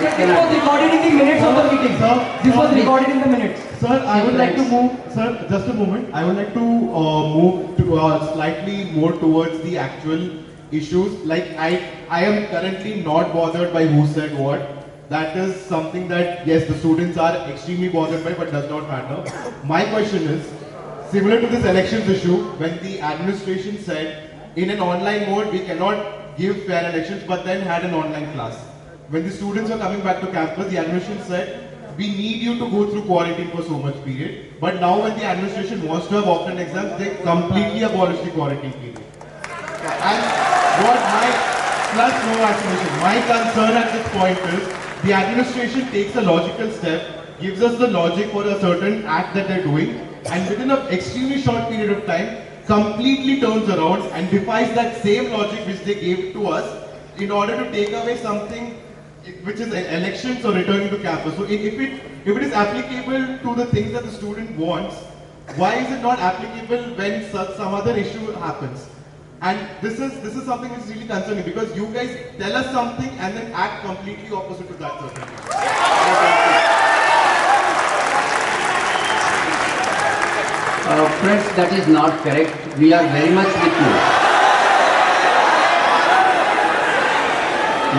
This was recorded in the minutes of the meeting. This was recorded in the minutes. Sir, I would like to move. Sir, just a moment. I would like to move to slightly more towards the actual issues. Like I am currently not bothered by who said what. That is something that yes, the students are extremely bothered by, but does not matter. My question is similar to this elections issue when the administration said in an online mode we cannot give fair elections, but then had an online class. When the students were coming back to campus, the administration said we need you to go through quarantine for so much period. But now when the administration wants to have offline exams, they completely abolish the quarantine period. And what no explanation. My concern at this point is the administration takes a logical step, gives us the logic for a certain act that they're doing, and within an extremely short period of time, completely turns around and defies that same logic which they gave to us in order to take away something which is elections or returning to campus. So if it is applicable to the things that the student wants, why is it not applicable when some other issue happens? And this is something which is really concerning because you guys tell us something and then act completely opposite to that certain thing. Friends, that is not correct. We are very much with you.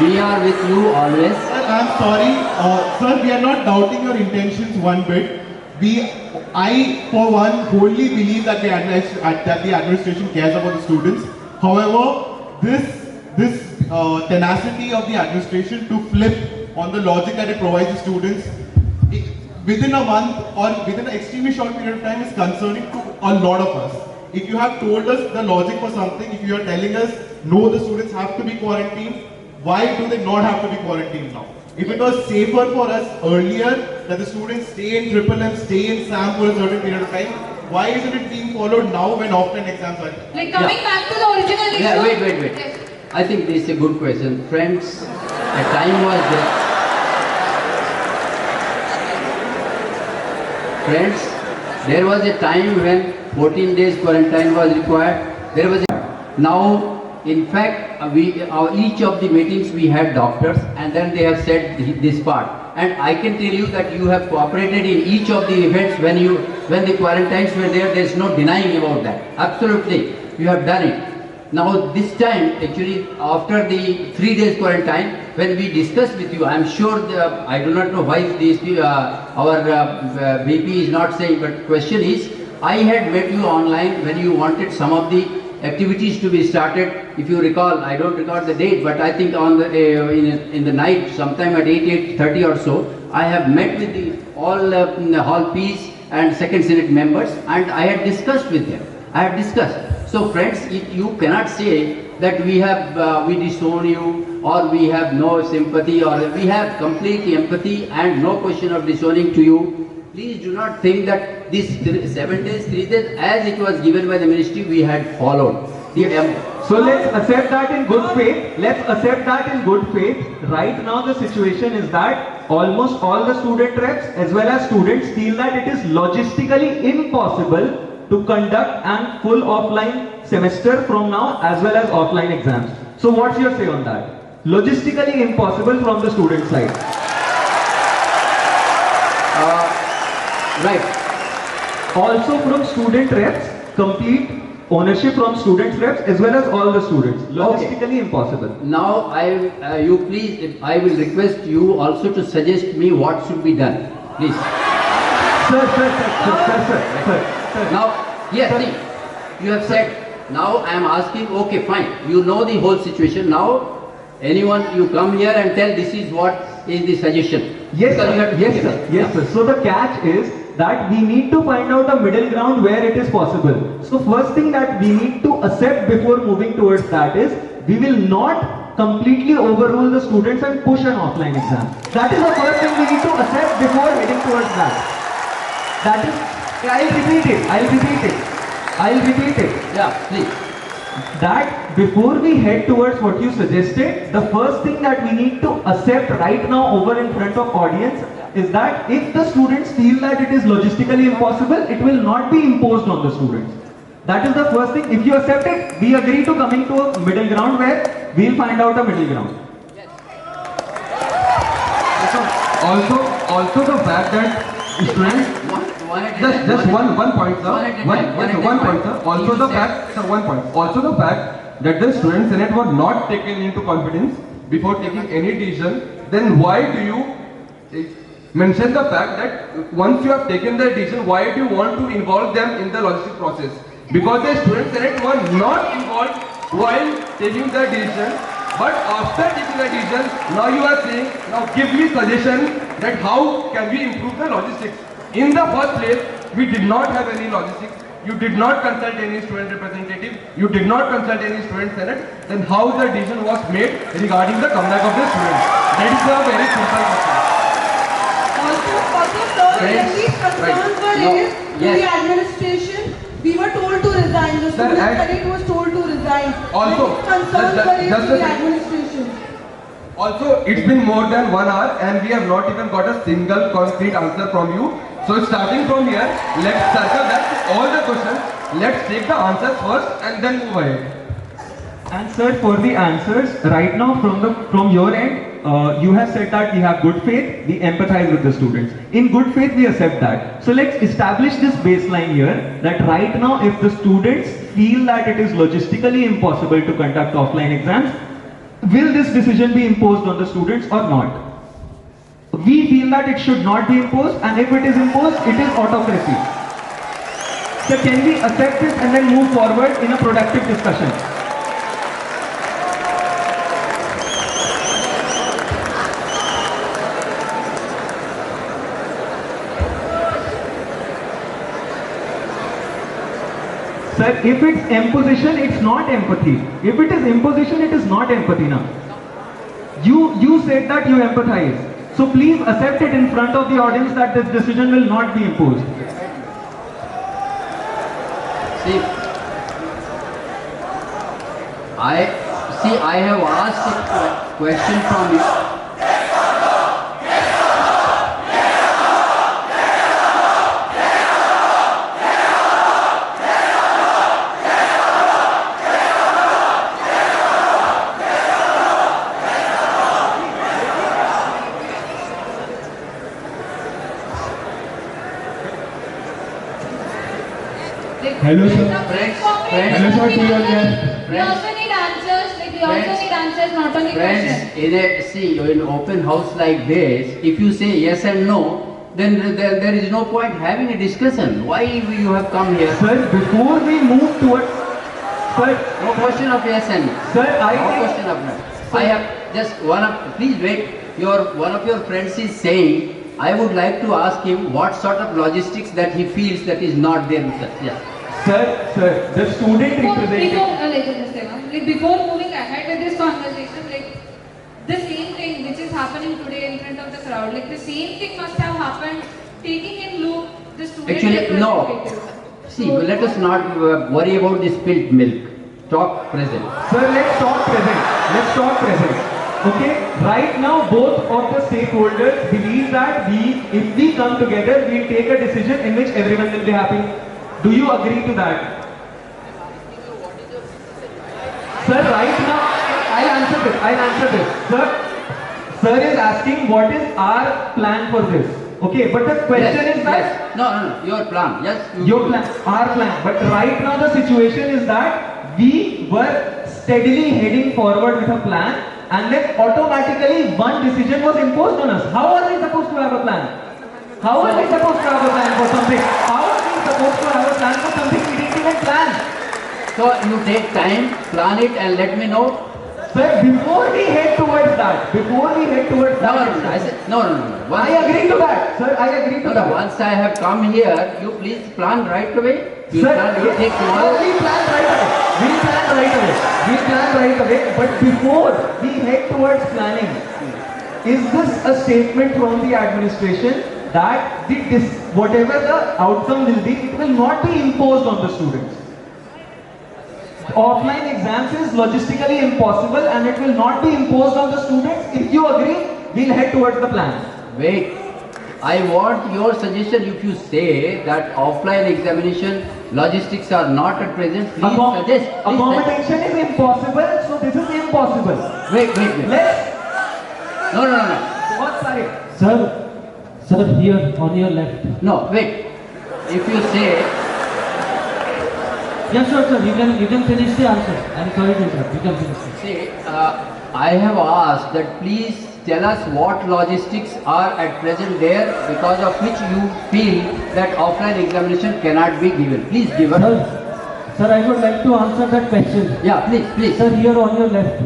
We are with you always. Sir, I am sorry. Sir, we are not doubting your intentions one bit. I, for one, wholly believe that the administration cares about the students. However, this tenacity of the administration to flip on the logic that it provides the students within a month or within an extremely short period of time is concerning to a lot of us. If you have told us the logic for something, if you are telling us no, the students have to be quarantined, why do they not have to be quarantined now? If it was safer for us earlier that the students stay in Triple M, stay in SAM for a certain period of time, why isn't it being followed now when offline exams are? Like coming back to the original issue. Yeah, wait. Yes. I think this is a good question. Friends, a time was there. Friends, there was a time when 14 days quarantine was required. Now, in fact, each of the meetings we had doctors, and then they have said this part. And I can tell you that you have cooperated in each of the events when the quarantines were there. There is no denying about that. Absolutely, you have done it. Now this time, actually, after the 3 days quarantine, when we discussed with you, I am sure I do not know why our VP is not saying, but question is, I had met you online when you wanted some of the activities to be started. If you recall, I don't recall the date, but I think on the in the night, sometime at 8:30 or so, I have met with all Hall Ps and Second Senate members, and I had discussed with them. So friends, you cannot say that we disown you or we have no sympathy, or we have complete empathy and no question of disowning to you. Please do not think that this 7 days, 3 days, as it was given by the ministry, we had followed. So let's accept that in good faith. Right now the situation is that almost all the student reps as well as students feel that it is logistically impossible to conduct an full offline semester from now as well as offline exams. So what's your say on that? Logistically impossible from the student side. Right. Also from student reps, complete ownership from student reps as well as all the students. Logistically impossible. Now I will request you also to suggest me what should be done. Please. Sir. Now, yes, see, you have said. Now I am asking, okay, fine. You know the whole situation. Now, anyone, you come here and tell this is what is the suggestion. Yes, sir. So the catch is that we need to find out a middle ground where it is possible. So first thing that we need to accept before moving towards that is we will not completely overrule the students and push an offline exam. That is the first thing we need to accept before heading towards that. That is, I'll repeat it. Yeah, please. That before we head towards what you suggested, the first thing that we need to accept right now over in front of audience is that if the students feel that it is logistically impossible, it will not be imposed on the students. That is the first thing. If you accept it, we agree to coming to a middle ground where we'll find out a middle ground. Also the fact that students, just one point, sir. One point, sir. Also the fact, sir, one point. Also the fact that the student senate was not taken into confidence before taking any decision. Then why do you mention the fact that once you have taken the decision, why do you want to involve them in the logistic process? Because the student senate was not involved while taking the decision. But after taking the decision, now you are saying, now give me suggestion that how can we improve the logistics. In the first place, we did not have any logistics. You did not consult any student representative. You did not consult any student senate. Then how the decision was made regarding the comeback of the students? That is a very simple question. Also, sir, when these concerns were raised to the administration, we were told to resign. The student senate was told to resign. Also, concerns were raised to the administration. Also, it's been more than 1 hour and we have not even got a single concrete answer from you. So starting from here, let's circle back to all the questions. Let's take the answers first and then move ahead. And sir, for the answers, right now from your end, you have said that we have good faith, we empathize with the students. In good faith, we accept that. So let's establish this baseline here, that right now if the students feel that it is logistically impossible to conduct offline exams, will this decision be imposed on the students or not? We feel that it should not be imposed, and if it is imposed, it is autocracy. So can we accept this and then move forward in a productive discussion? Sir, if it's imposition, it's not empathy. If it is imposition, it is not empathy now. You said that you empathize. So please accept it in front of the audience that this decision will not be imposed. See, I have asked a question from you. Hello sir. Hello sir, to your We also need answers, not only questions. In open house like this, if you say yes and no, then there is no point having a discussion. Why you have come here? Sir, before we move towards... Sir, no question of yes and no. Sir, no question of no. I have just please wait. One of your friends is saying, I would like to ask him what sort of logistics that he feels that is not there with us. Yes. Sir, the student representative... Before moving ahead with this conversation, the same thing which is happening today in front of the crowd, the same thing must have happened, taking in loop the student Actually, no. See, let us not worry about the spilt milk. Talk present. Sir, let's talk present. Okay, right now both of the stakeholders believe that if we come together, we'll take a decision in which everyone will be happy. Do you agree to that? Sir, right now, I'll answer this. Sir is asking what is our plan for this. Okay, but the question is that... Yes. No, your plan. Yes. Your plan, our plan. But right now the situation is that we were steadily heading forward with a plan, and then automatically one decision was imposed on us. How are we supposed to have a plan? How are we supposed to have a plan for something? How are we supposed to have a plan for something we didn't even plan? So you take time, plan it and let me know. Sir, before we head towards that, No. I said, no. I agree to that. Sir, I agree to that. Once I have come here, you please plan right away. You Sir, take tomorrow. we plan right away. We'll plan right away. We'll plan right away. But before we head towards planning, is this a statement from the administration that whatever the outcome will be, it will not be imposed on the students? Offline exams is logistically impossible and it will not be imposed on the students. If you agree, we'll head towards the plan. Wait. I want your suggestion. If you say that offline examination logistics are not at present, please suggest. Accommodation is impossible, so this is impossible. Wait. No. What, sorry? Sir, here on your left. No, wait. If you say. Yes, sir. You can finish the answer. I'm sorry to interrupt. You can finish it. See, I have asked that please tell us what logistics are at present there because of which you feel that offline examination cannot be given. Please give us. Sir, I would like to answer that question. Yeah, please. Sir, here on your left.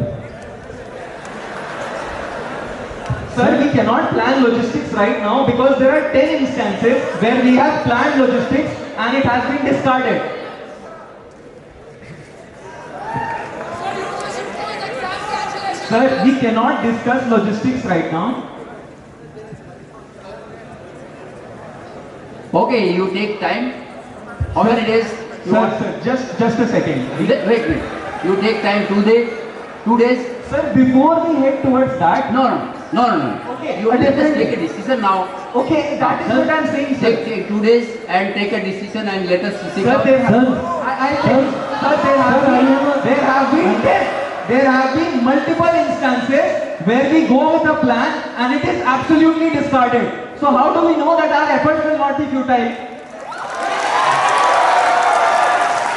Sir, we cannot plan logistics right now because there are 10 instances where we have planned logistics and it has been discarded. Sir, we cannot discuss logistics right now. Okay, you take time. How many days? Sir, just a second. Wait. You take time 2 days? 2 days? Sir, before we head towards that. No. Okay. You let us take a decision now. Okay, that is what I am saying, sir. Take 2 days and take a decision and let us see. Sir, there have been multiple instances where we go with a plan and it is absolutely discarded. So how do we know that our efforts will not be futile?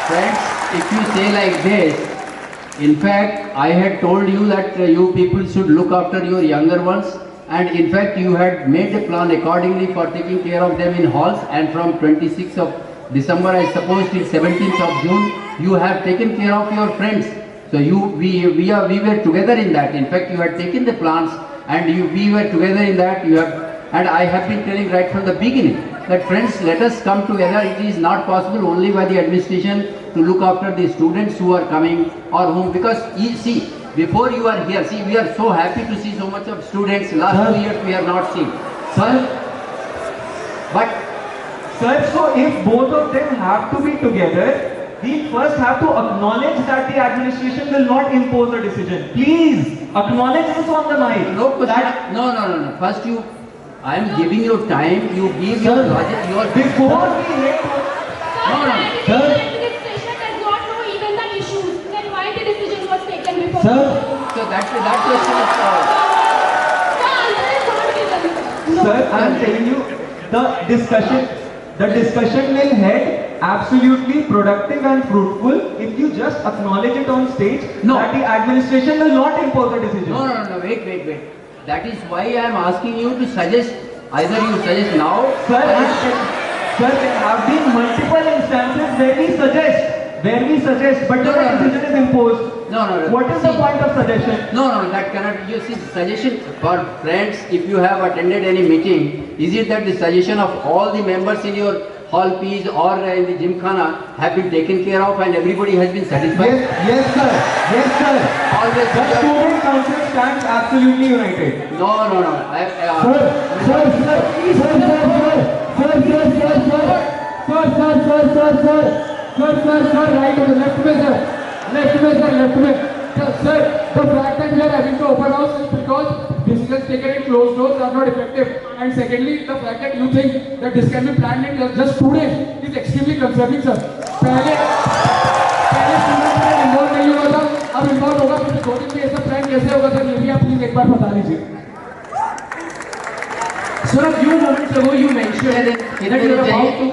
Friends, if you say like this, in fact, I had told you that you people should look after your younger ones, and in fact, you had made a plan accordingly for taking care of them in halls, and from 26th of December, I suppose, till 17th of June, you have taken care of your friends. So we were together in that. In fact, you had taken the plans, and we were together in that. And I have been telling right from the beginning that friends, let us come together. It is not possible only by the administration to look after the students who are coming or whom, because you see, before you are here, see, we are so happy to see so much of students. Last 2 years we have not seen. Sir, so if both of them have to be together, we first have to acknowledge that the administration will not impose a decision. Please acknowledge this on the mic. No. First I am giving you time. You give your logic. Before we head to. Sir. So that question is solved. Sir, I am telling you, the discussion will head absolutely productive and fruitful if you just acknowledge it on stage that the administration will not impose a decision. No, wait. That is why I am asking you to suggest, either you suggest now. Sir, there have been multiple instances where we suggest, but no decision is imposed. No. What is the point of suggestion? No, that cannot. You see, suggestion for friends, if you have attended any meeting, is it that the suggestion of all the members in your hall P's or in the gymkhana have been taken care of and everybody has been satisfied? Yes, sir. Always. The student council stands absolutely united. No. Sir, right to the left में, sir. Left में. Sir, the fact that we are having to open house is because decisions taken in closed doors are not effective. And secondly, the fact that you think that this can be planned in just 2 days is extremely concerning, sir. पहले students में involved नहीं हुआ था, अब involved होगा, फिर 2 दिन में ऐसा plan कैसे होगा, sir? ये भी आप please एक बार बता दीजिए. Sir, a few moments ago you mentioned that you are about to.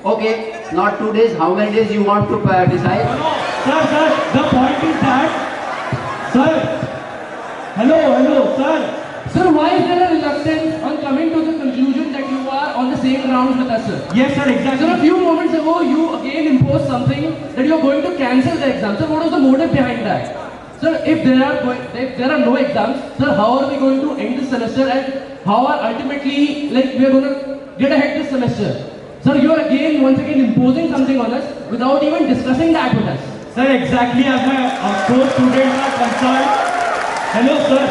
Okay, not 2 days. How many days you want to decide? Sir, the point is that, sir, hello, sir. Sir, why is there a reluctance on coming to the conclusion that you are on the same grounds with us, sir? Yes, sir, exactly. Sir, a few moments ago you again imposed something that you are going to cancel the exam. Sir, what was the motive behind that? Sir, if there are no exams, sir, how are we going to end this semester and how are ultimately, we are going to get ahead this semester? Sir, you are once again imposing something on us without even discussing that with us. Sir, exactly as my 4 students are concerned. Hello, sir.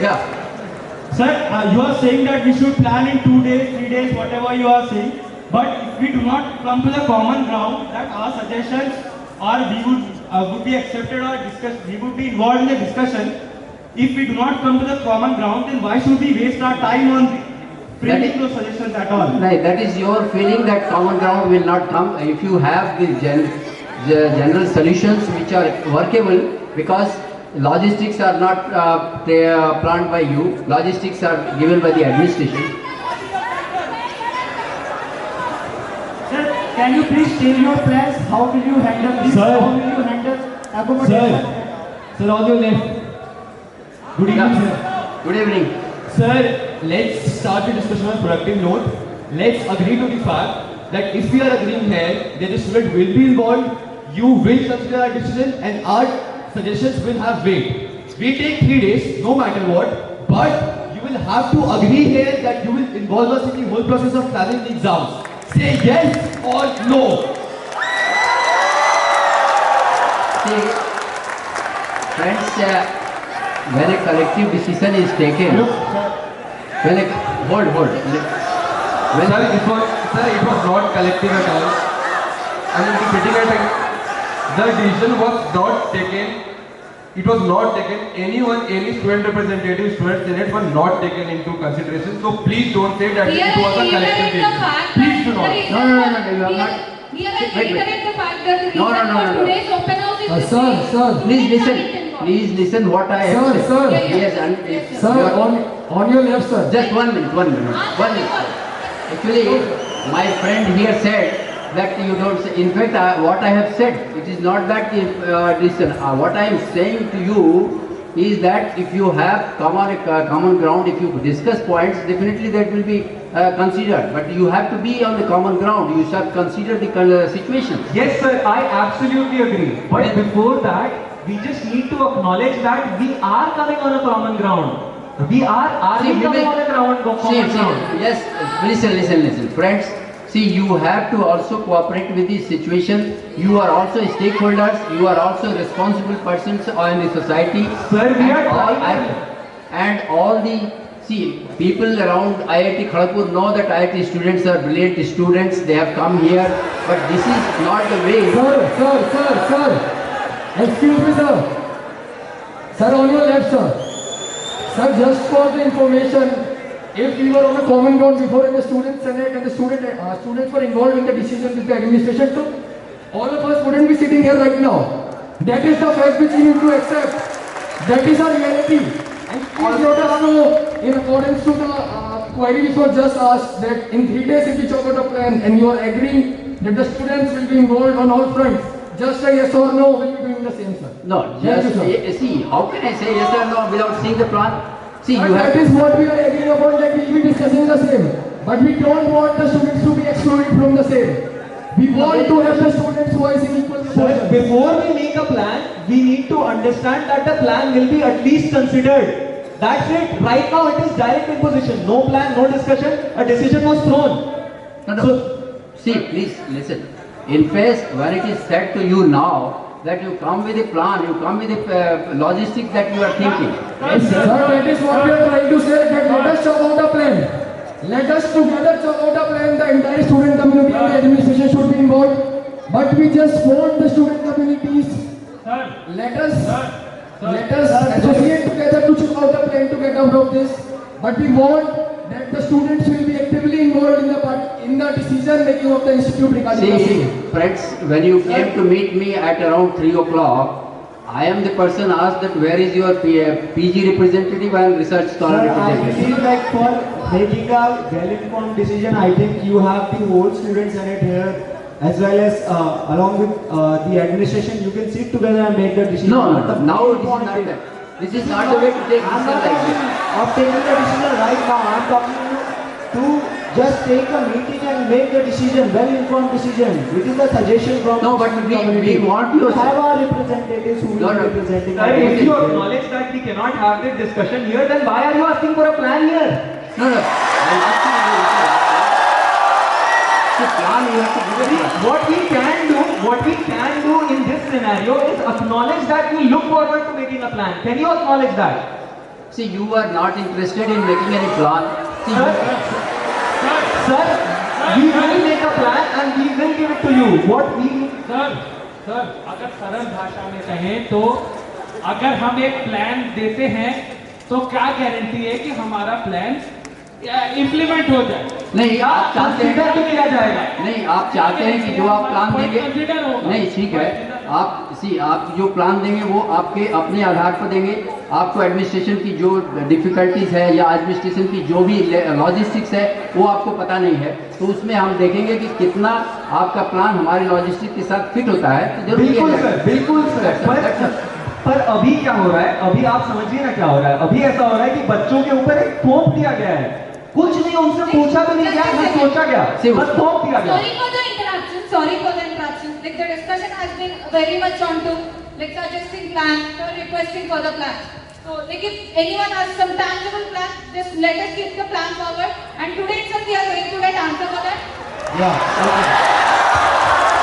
Yeah. Sir, you are saying that we should plan in 2 days, 3 days, whatever you are saying. But if we do not come to the common ground that our suggestions or we would be accepted or discussed, we would be involved in the discussion. If we do not come to the common ground, then why should we waste our time on framing those suggestions at all? Right, that is your feeling that common ground will not come if you have the general solutions which are workable, because logistics are not planned by you, logistics are given by the administration. Sir, can you please tell your plans? How will you handle this? Sir. How will you handle accommodation? Sir, on your left. Good evening, sir. Good evening. Sir, let's start the discussion on productive note. Let's agree to the fact that if we are agreeing here that the student will be involved, you will consider our decision and our suggestions will have weight. We take 3 days, no matter what, but you will have to agree here that you will involve us in the whole process of planning the exams. Say yes or no. See, friends, when a collective decision is taken, when a hold, when Sir, it was not collective at all. I mean, sitting at it, the decision was not taken. It was not taken. Any student representative, student senate were not taken into consideration. So please don't say that it was a collective decision. Please do not. No, you are not. We are reiterate the fact that the No. reason for today's open house is the Sir, sir. Please listen what I have said. Sir. Yes, and Sir, on your left, sir. just 1 minute. Actually, my friend here said that you don't say. In fact, what I have said, it is not that decision. What I am saying to you is that if you have common ground, if you discuss points, definitely that will be considered. But you have to be on the common ground. You should consider the situation. Yes, sir, I absolutely agree. But before that, we just need to acknowledge that we are coming on a common ground. We are we coming on a common ground? Yes, listen, friends. See, you have to also cooperate with this situation. You are also stakeholders. You are also responsible persons in the society. Sir, we are and all the people around IIT Kharagpur know that IIT students are brilliant students. They have come here, but this is not the way. Sir. Excuse me, sir. Sir, on your left, sir. Sir, just for the information, if we were on a common ground before in the student senate and the students were involved in the decision which the administration took, all of us wouldn't be sitting here right now. That is the fact which we need to accept. That is our reality. And please let us know, in accordance to the query which was just asked, that in 3 days if we chalk out a plan and you are agreeing that the students will be involved on all fronts, just a yes or no, will you be doing the same, sir? No, just see, how can I say yes or no without seeing the plan? See, you have that is what we are agreeing upon, that we will be discussing the same. But we don't want the students to be excluded from the same. We want to have the students' voice in equal proportion. Before we make a plan, we need to understand that the plan will be at least considered. That's it. Right now it is direct imposition. No plan, no discussion. A decision was thrown. No. See, please listen. In fact, when it is said to you now that you come with a plan, you come with a logistics that you are thinking. Yes, sir, that is what we are trying to say, that let us chalk out a plan. Let us together chalk out a plan. The entire student community and the administration should be involved. But we just want the student communities. Let us associate together to chalk out a plan to get out of this. But we want that the students will be actively involved in the decision making of the institute regarding the See, same. friends, when you came to meet me at around 3 o'clock, I am the person asked that where is your PG representative and research scholar I representative. feel like for making a well-informed decision, I think you have the whole student senate here, as well as along with the administration. You can sit together and make the decision. No, now it is not that. This is not the way to take I'm decision not like talking this. of taking the decision right now. I'm talking to just take a meeting and make the decision, well-informed decision. It is a suggestion from No, but we want you to have our representatives who will be representing. Sir, if you acknowledge that we cannot have this discussion here, then why are you asking for a plan here? No. I'm asking you. a plan, you have to give it. What we can do in this scenario is acknowledge that we look forward to making a plan. Can you acknowledge that? See, you are not interested in making any plan. See, Sir, we will make a plan and we will give it to you. What we sir अगर सरल भाषा में कहें तो अगर हम एक plan देते हैं तो क्या गारंटी है कि हमारा प्लान इम्प्लीमेंट हो जाए? नहीं, आप चाहते हैं कि किया जाएगा। नहीं, आप चाहते हैं कि जो आप प्लान देंगे, नहीं ठीक है, आप जो प्लान देंगे वो आपके अपने आधार पर देंगे। आपको एडमिनिस्ट्रेशन की जो डिफिकल्टीज है या एडमिनिस्ट्रेशन की जो भी लॉजिस्टिक्स है वो आपको पता नहीं है, तो उसमें हम देखेंगे कि कितना आपका प्लान हमारे लॉजिस्टिक के साथ फिट होता है। तो जरूर बिल्कुल सर। पर अभी क्या हो रहा है, अभी आप समझिए ना क्या हो रहा है। अभी ऐसा हो रहा है कि बच्चों के ऊपर एक थोप दिया गया है, कुछ नहीं उनसे पूछा भी नहीं गया, ना सोचा गया, बस थोप दिया गया। Sorry for the interruption. Like the discussion has been very much on to like suggesting plans or requesting for the plans. So like if anyone has some tangible plan, just let us keep the plan forward. And today itself we are going to get answer for that. Yeah.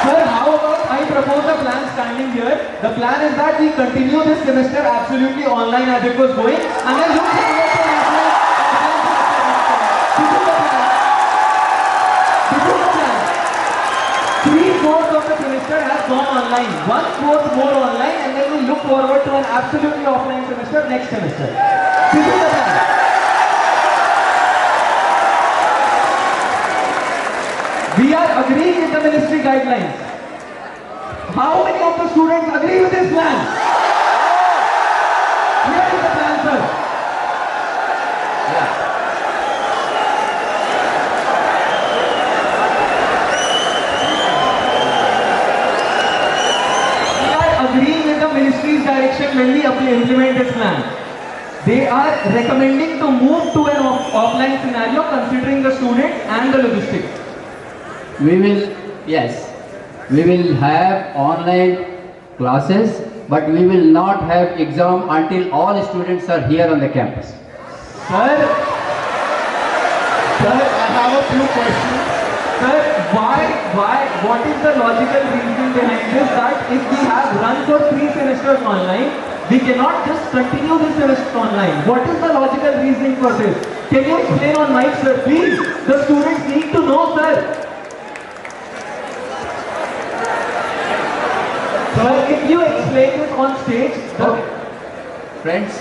Sir, how about I propose a plan standing here. The plan is that we continue this semester absolutely online as it was going, and then look forward to national. This is the plan. 3/4 of the semester has gone online, 1/4 more online, and then we look forward to an absolutely offline semester next semester. This is the plan. We are agreeing with the ministry guidelines. How many of the students agree with this plan? Here is the plan, sir. Agreeing with the ministry's direction when we implement this plan. They are recommending to move to an offline scenario considering the student and the logistics. We will have online classes, but we will not have exam until all students are here on the campus. Sir, I have a few questions. Sir, what is the logical reason behind this that if we have run for 3 semesters online, we cannot just continue this semester online? What is the logical reasoning for this? Can you explain on mic, sir, please? The students need to know, sir. Sir, if you explain this on stage. Friends,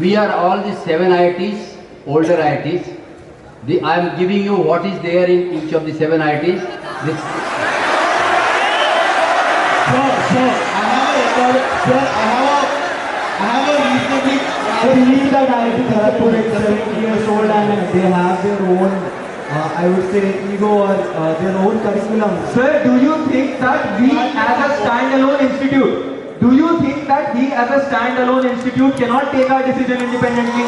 we are all the 7 IITs, older IITs. I am giving you what is there in each of the 7 IITs. I believe that IIT Kharagpur is 70 years old and they have their own, I would say, ego or their own curriculum. Sir, do you think that we as a standalone institute, cannot take our decision independently?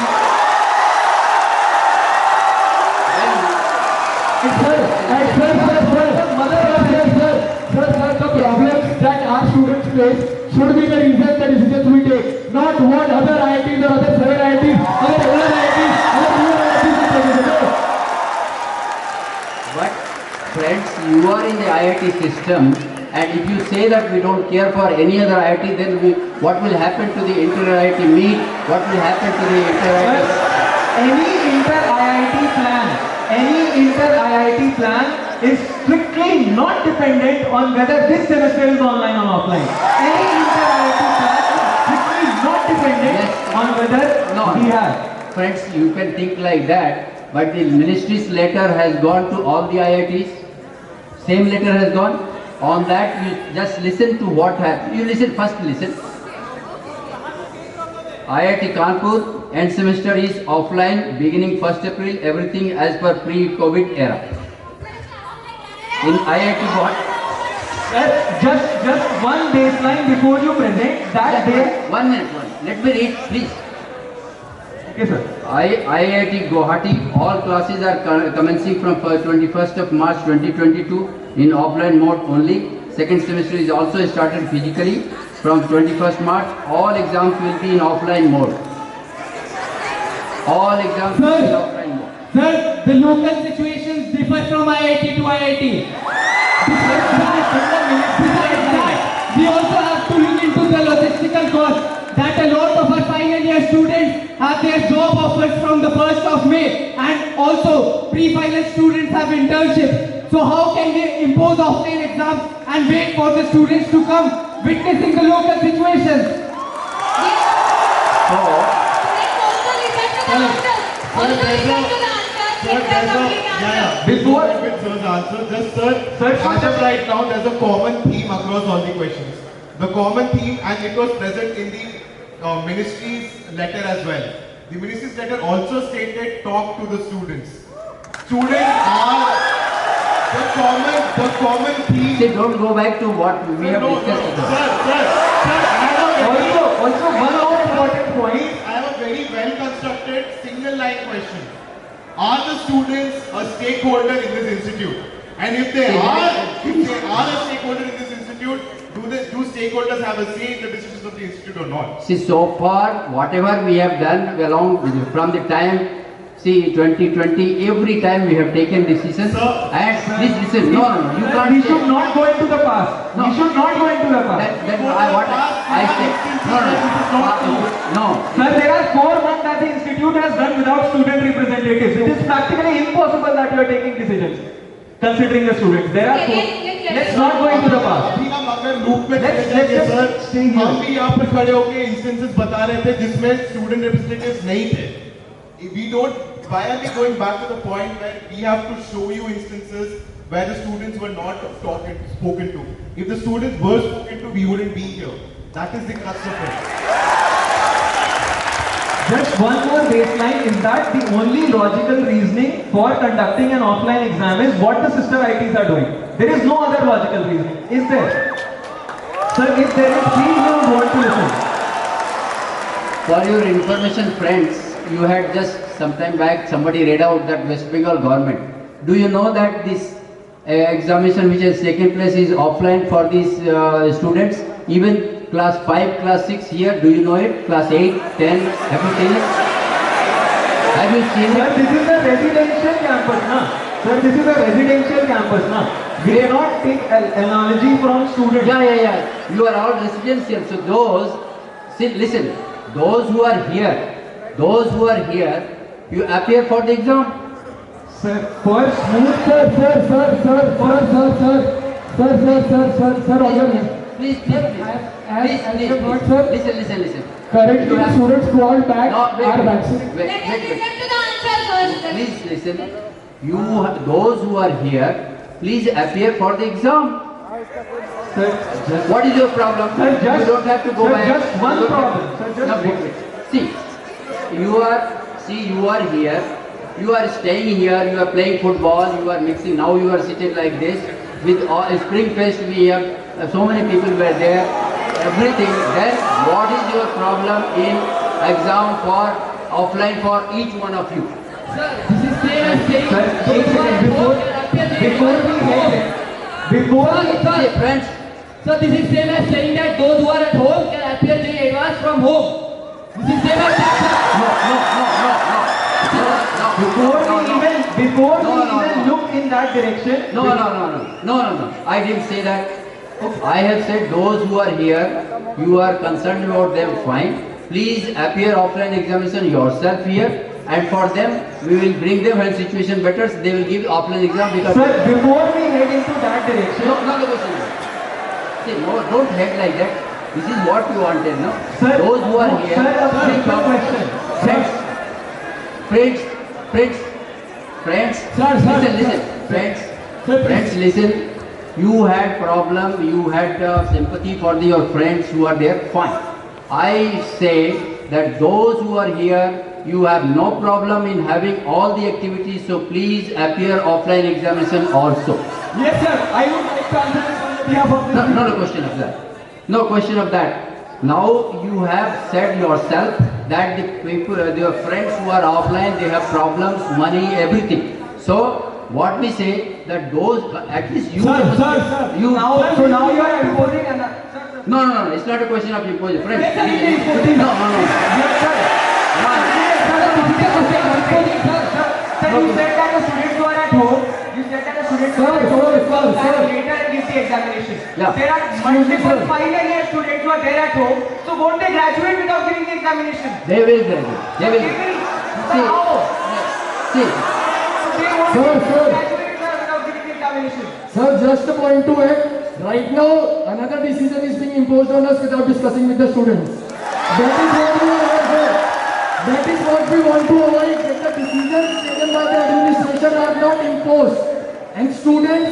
Sir, the problems that our students face should be the reason the decisions we take, not what other IITs or other 7 IITs, other older IITs, other newer IITs are. But friends, you are in the IIT system, and if you say that we don't care for any other IIT, then what will happen to the inter-IIT meet? What will happen to the inter-IIT? Any inter-IIT plan is strictly not dependent on whether this semester is online or offline. Any inter-IIT plan is strictly not dependent on whether we have. Friends, you can think like that, but the ministry's letter has gone to all the IITs. Same letter has gone. On that, you just listen to what happened. You listen. IIT Kanpur end semester is offline beginning 1st April, everything as per pre-COVID era. In IIT just one baseline before you present that day. One minute. Let me read, please. Okay, sir. IIT Guwahati, all classes are commencing from 21st of March 2022 in offline mode only. Second semester is also started physically from 21st March. All exams will be in offline mode. All exams will be in offline mode. Sir, the local situations differs from IIT to IIT. Besides that, we also have to look into the logistical cost that a lot of our final year students have their job offers from the 1st of May, and also pre-final students have internships. So how can we impose offline exams and wait for the students to come witnessing the local situations? Before sir's answer, just sir, as of right now, there's a common theme across all the questions. The common theme, and it was present in the ministry's letter as well. The ministry's letter also stated, talk to the students. Students are the common theme. See, don't go back to what we have discussed. Also, one more important point. I have a very well constructed single line question. Are the students a stakeholder in this institute? And if they are a stakeholder in this institute, do stakeholders have a say in the decisions of the institute or not? See, so far, whatever we have done from the time, 2020, every time we have taken decisions. And please listen, no, you can't. We should not go into the past. We should not go into the past. What I say, no. Sir, there are 4 months that the institute has done without student representatives. It is practically impossible that you are taking decisions, considering the students. There are 4. Let's not go into the past. Let's stay here. हम भी यहाँ पर खड़े होके instances बता रहे थे जिसमें student representatives नहीं थे. We don't. Why are we going back to the point where we have to show you instances where the students were not spoken to? If the students were spoken to, we wouldn't be here. That is the crux of it. Just one more baseline is that the only logical reasoning for conducting an offline exam is what the sister ITs are doing. There is no other logical reasoning. Is there? Sir, if there is, please you would want to listen. For your information, friends, you had just some time back somebody read out that West Bengal government. Do you know that this examination which has taken place is offline for these students? Even class 5, class 6 here, do you know it? Class 8, 10, have you seen it? Have you seen it? Sir, this is a residential campus, na? Sir, this is a residential campus, na? We cannot take analogy from students. Yeah. You are all residential. So listen, those who are here, you appear for the exam. Sir, for smooth, Please. Listen. Currently, the students called back are vaccinated. Please listen. Those who are here, please appear for the exam. Sir, what is your problem? Sir, you don't have to go back. Just one problem. Sir, just wait. See, you are here. You are staying here. You are playing football. You are mixing. Now you are sitting like this with Spring Fest. We have so many people were there. Everything. Then what is your problem in exam for offline for each one of you? Sir, this is same as saying friends. Sir, this is same as saying that those who are at home can appear in advance from home. This is same as Before we even look in that direction. No. I didn't say that. I have said those who are here, you are concerned about them, fine. Please appear offline examination yourself here. And for them, we will bring them when situation betters. They will give offline exam because. Sir, before we head into that direction. No, don't head like that. This is what you wanted, no? Sir, those who are here. Sir, a simple question. Friends. Listen. Friends, listen. You had problem. You had sympathy for your friends who are there. Fine. I say that those who are here, you have no problem in having all the activities, so please appear offline examination also. Yes, sir. I would like to answer this on behalf of this. No question of that. No question of that. Now you have said yourself that the people, your friends who are offline, they have problems, money, everything. So what we say that those, at least you. Sir. You now. So now you are imposing an. No. It's not a question of imposing. Friends. No. Sir, you said that the students who are at home, students Sir, later and give the examination. Yeah. There are multiple final year students who are there at home. So won't they graduate without giving the examination? They will graduate. They will. See, how? See. They won't Sir. graduate without giving the examination. Sir, just a point to add. Right now, another decision is being imposed on us without discussing with the students. That is what we want, sir. That is what we want to avoid. That the decisions taken by the administration are not imposed, and students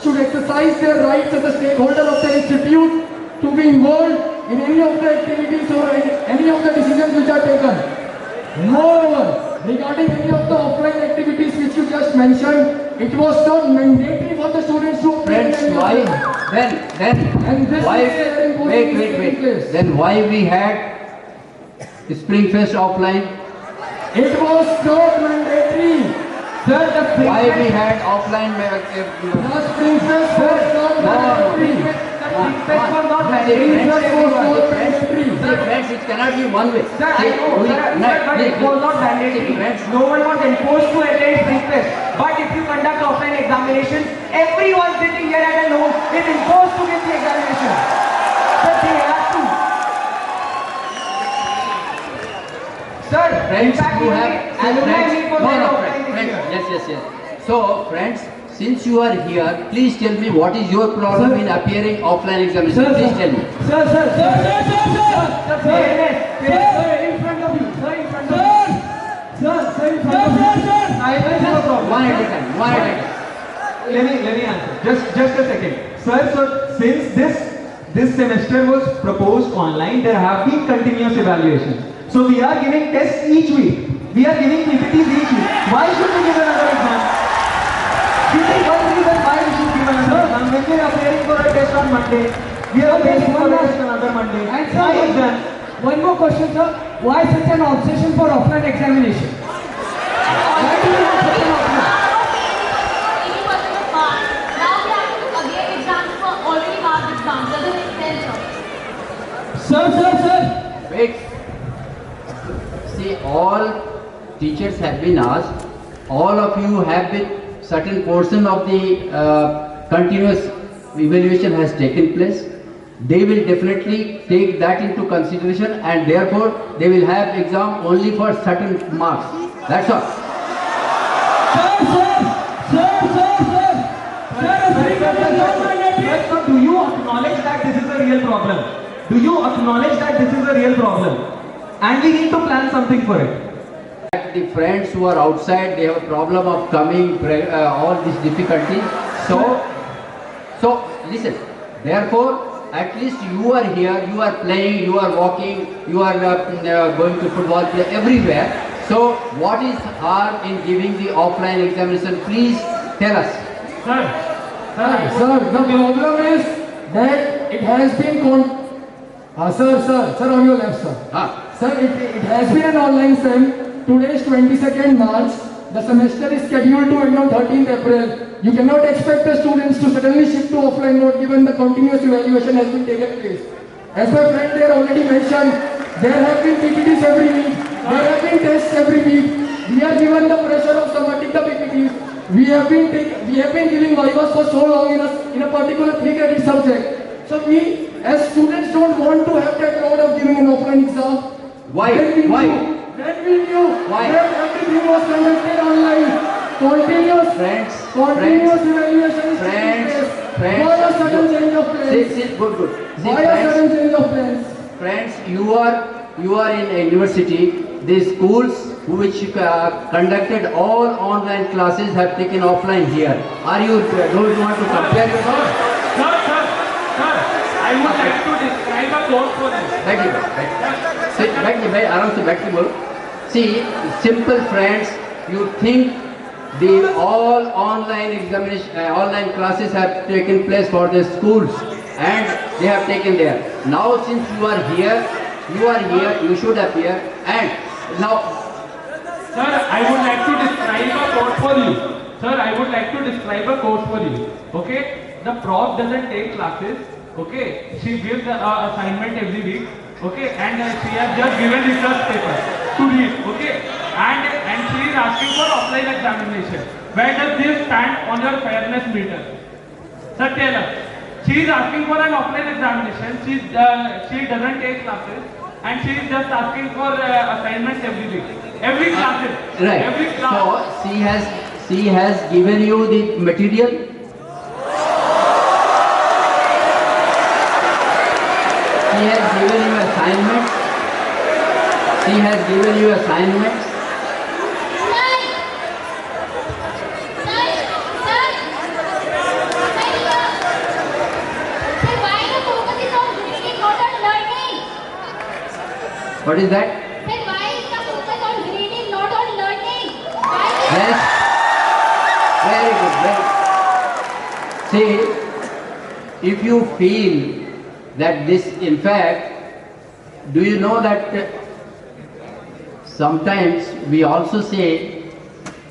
should exercise their rights as a stakeholder of the institute to be involved in any of the activities or any of the decisions which are taken. Moreover, regarding any of the offline activities which you just mentioned, it was not mandatory for the students to apply. Friends, why? Then why? Wait. Then why we had Springfest offline? It was not mandatory. Sir, why we had offline? The Springfest was not mandatory. Springfest was not mandatory. Friends, it cannot be one way. Sir, I know, but it was not mandatory. No one was enforced to attend Springfest. But if you conduct offline examinations, everyone sitting here at home is enforced to give the examination. Sir, they have to. Sir, Friends, in fact, you have alumni meet for their offline this friends. year. Yes. So, friends, since you are here, please tell me what is your problem in appearing offline examination. Please tell me. Sir, In front of you. Sir, in front of you. Sir, in front of you. I have no problem. One at a time. Let me answer. Just a second. Sir, so since this semester was proposed online, there have been continuous evaluations. So we are giving tests each week. We are giving PPTs each week. Why should we give another exam? Give me one reason why we should give another exam. When we are preparing for a test on Monday, we are preparing for a test on another Monday. And Why sir, exam? one more question, sir. Why such an obsession for offline examination? Why do you have such an obsession? Sir. Wait. See, all teachers have been asked. All of you have been, certain portion of the continuous evaluation has taken place. They will definitely take that into consideration, and therefore they will have exam only for certain marks. That's all. So do you acknowledge that this is a real problem? Do you acknowledge that this is a real problem? And we need to plan something for it. The friends who are outside, they have a problem of coming, all these difficulties. So listen. Therefore, at least you are here, you are playing, you are walking, you are going to football play everywhere. So what is harm in giving the offline examination? Please tell us. Sir, the problem is that it has been sir, on your left, sir. Sir, it has been an online SEM. Today is 22nd March. The semester is scheduled to end on 13th April. You cannot expect the students to suddenly shift to offline mode given the continuous evaluation has been taken place. As my friend there already mentioned, there have been PPTs every week. There have been tests every week. We are given the pressure of submitting the PPTs. We have been giving vivas for so long in a particular 3-credit subject. So we as students don't want to have that load of giving an offline exam. Why? When we knew that everything was conducted online. Continuous evaluation is taking place. Why a sudden change of plans? Good. Why a sudden change of plans? Friends, you are in a university. The schools which conducted all online classes have taken offline here. Don't you want to compare yourself? Sir, I would like to describe a quote for you. See, simple friends, you think the all online examination, online classes have taken place for the schools, and they have taken there. Now, since you are here, you should appear, and now. Sir, I would like to describe a quote for you. Okay, the prof doesn't take classes. Okay, she gives the assignment every week. Okay, and she has just given research paper to read. Okay, and she is asking for offline examination. Where does this stand on your fairness meter. Sir, tell her. She is asking for an offline examination. She doesn't take classes, and she is just asking for assignments every week. Every classes. Right. Every class. So she has given you the material. She has given you assignments. She has given you assignments. What is that? Then why is the focus on grading, not on learning? Yes. Very good. Very. See, if you feel that this, in fact, do you know that sometimes we also say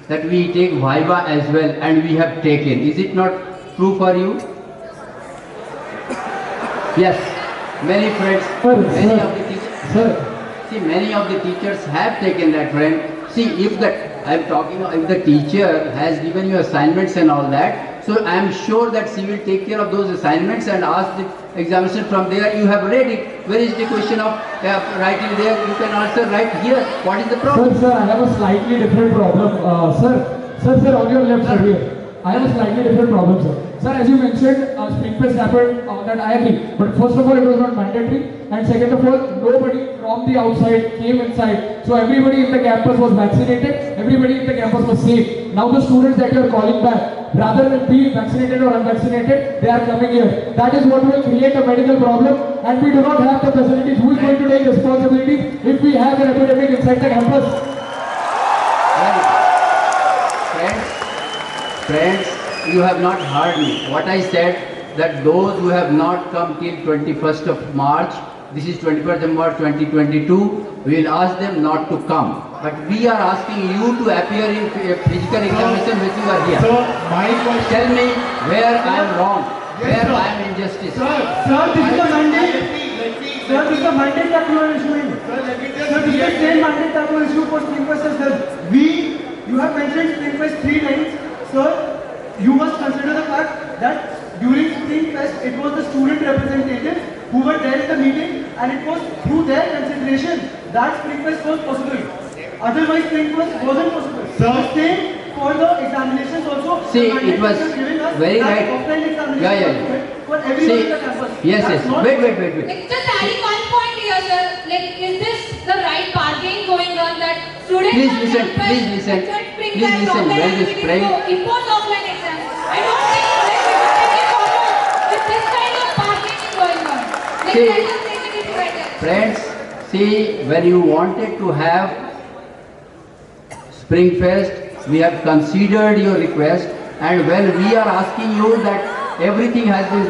that we take Viva as well, and we have taken. Is it not true for you? Yes. Many friends, many of the teachers. See, many of the teachers have taken that, friend. See, if the teacher has given you assignments and all that, so I am sure that she will take care of those assignments and ask the examination from there. You have read it. Where is the question of writing there? You can answer right here. What is the problem? Sir, I have a slightly different problem. Sir, on your left side here. I have a slightly different problem, sir. Sir, as you mentioned, Springfest happened, that I agree. But first of all, it was not mandatory. And second of all, nobody from the outside came inside. So everybody in the campus was vaccinated. Everybody in the campus was safe. Now the students that you are calling back, rather than being vaccinated or unvaccinated, they are coming here. That is what will create a medical problem. And we do not have the facilities. Who is going to take responsibility if we have an epidemic inside the campus? Friends, you have not heard me. What I said, that those who have not come till 21st of March, this is 21st of March 2022, we will ask them not to come. But we are asking you to appear in physical examination which you are here. So, my question... Tell me where I am wrong, where I am injustice. Sir, this is the mandate. Sir, this is the mandate that you are issuing. Sir, this is the same mandate that was issued for Springfest as well. You have mentioned Springfest 3 times. Sir, you must consider the fact that during Springfest, it was the student representatives who were there in the meeting, and it was through their consideration that Springfest was possible. Otherwise, Springfest wasn't possible. Sir, the same for the examinations also. See, it was very right. For everyone in the campus. Yes. Wait. Like, just adding one point here, sir. Like, is this the right bargain going on that students Please listen. Well, this spring. Impose offline exams. I don't think that we should take it forward with this kind of bargaining going on. Like, See, let us take it better. friends, see, when you wanted to have Springfest, we have considered your request, and when we are asking you that everything has been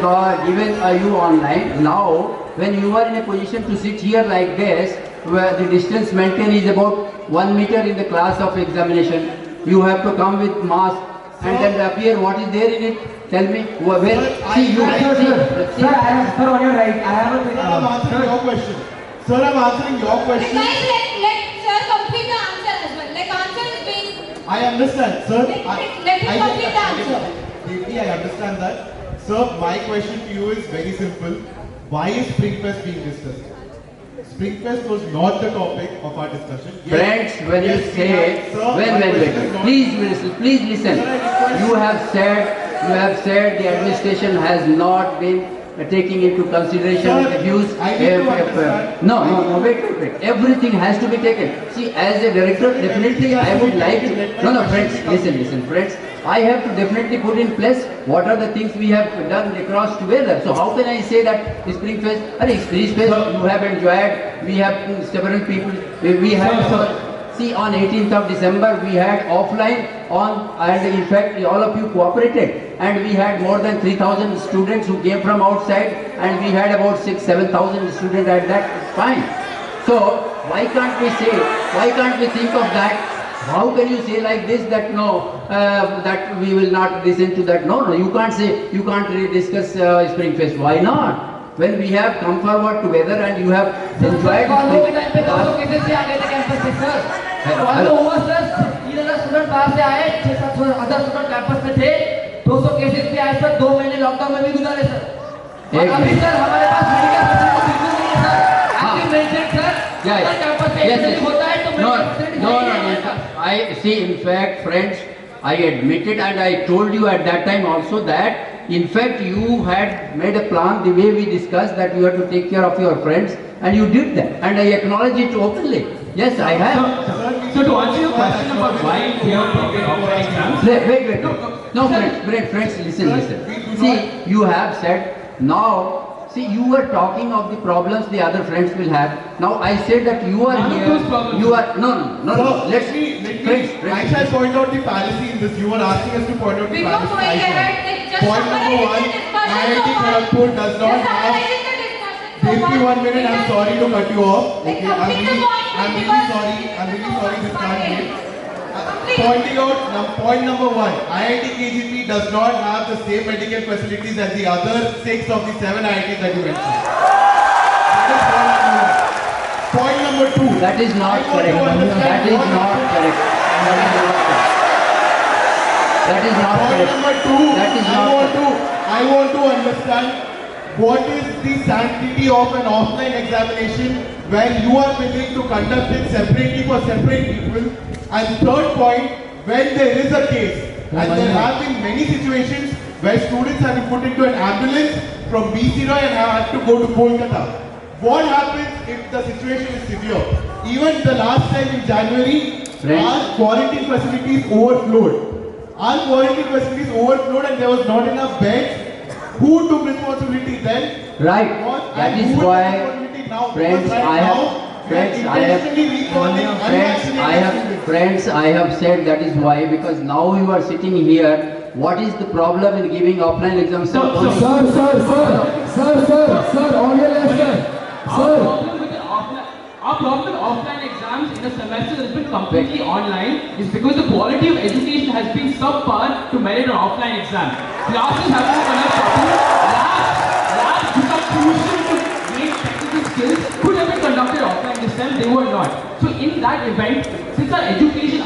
given you online, now when you are in a position to sit here like this, where the distance maintained is about 1 meter in the class of examination, you have to come with mask and then appear. What is there in it? Tell me. Where? See, you. Sir, on your right. I have a Sir, I'm answering your question. Sir, I'm answering your question. Guys, let sir complete the answer as well. Like, answer is being... I understand, sir. Let him complete the answer. Deeply, I understand that. Sir, my question to you is very simple. Why is Springfest being discussed? Springfest was not the topic of our discussion. Friends, when you say, please listen. You have said the administration has not been taking into consideration views. No, wait. Everything has to be taken. See, as a director, definitely I would like to. No, friends, listen, friends. I have to definitely put in place what are the things we have done across together. So how can I say that Springfest, you have enjoyed, we have several people, we have, see, on 18th of December we had offline and in fact all of you cooperated, and we had more than 3,000 students who came from outside, and we had about 6,000-7,000 students at that time. So why can't we think of that? How can you say like this that no, that we will not listen to that? No, you can't say, you can't really discuss Springfest. Why not? When we have come forward together and you have enjoyed student बाहर से आए 6-7 other student campus में थे 200 cases पे आज तक 2 महीने lockdown में भी गुजारे सर। और अभी मिनट। सर हमारे पास मेडिकल फैसिलिटी बिल्कुल नहीं है सर। आप भी मेंशन सर, अगर कैंपस पे एक्सीडेंट होता है तो मेडिकल फैसिलिटी नहीं है। I see, in fact, friends, I admitted and I told you at that time also that, in fact, you had made a plan the way we discussed that you have to take care of your friends, and you did that, and I acknowledge it openly. Yes, I have. So to answer your question about why we have taken offline exams. Wait. No, friends, listen. See, you have said now. See, you were talking of the problems the other friends will have. Now I said that you are here. You are no. Let me. I shall point out the fallacy in this. You were asking us to point out the fallacy. Point number one: IIT Kharagpur does not have. Give me 1 minute. I'm sorry to cut you off. Okay, I'm really sorry. This can't wait. Pointing out point number one, IIT KGP does not have the same medical facilities as the other 6 of the 7 IITs that you mentioned. That is point number 2. That is not correct. That is not correct. That is not correct. Point number 2. That is not correct. I want to understand what is the sanctity of an offline examination where you are willing to conduct it separately for separate people. And third point, when there is a case, and there have been many situations where students have been put into an ambulance from BC Roy and have had to go to Kolkata. What happens if the situation is severe? Even the last time in January, our quarantine facilities overflowed. And there was not enough beds. Who took responsibility then? Right. That is why, friends, I have said that is why, because now you are sitting here. What is the problem in giving offline exams? Sir, on your left, sir. Our problem with offline exams in a semester that has been completely online is because the quality of education has been subpar to merit an offline exam. Classes have to connect properly. Labs become crucial to gain technical skills. Could have been conducted offline this time, they were not. So in that event, since our education...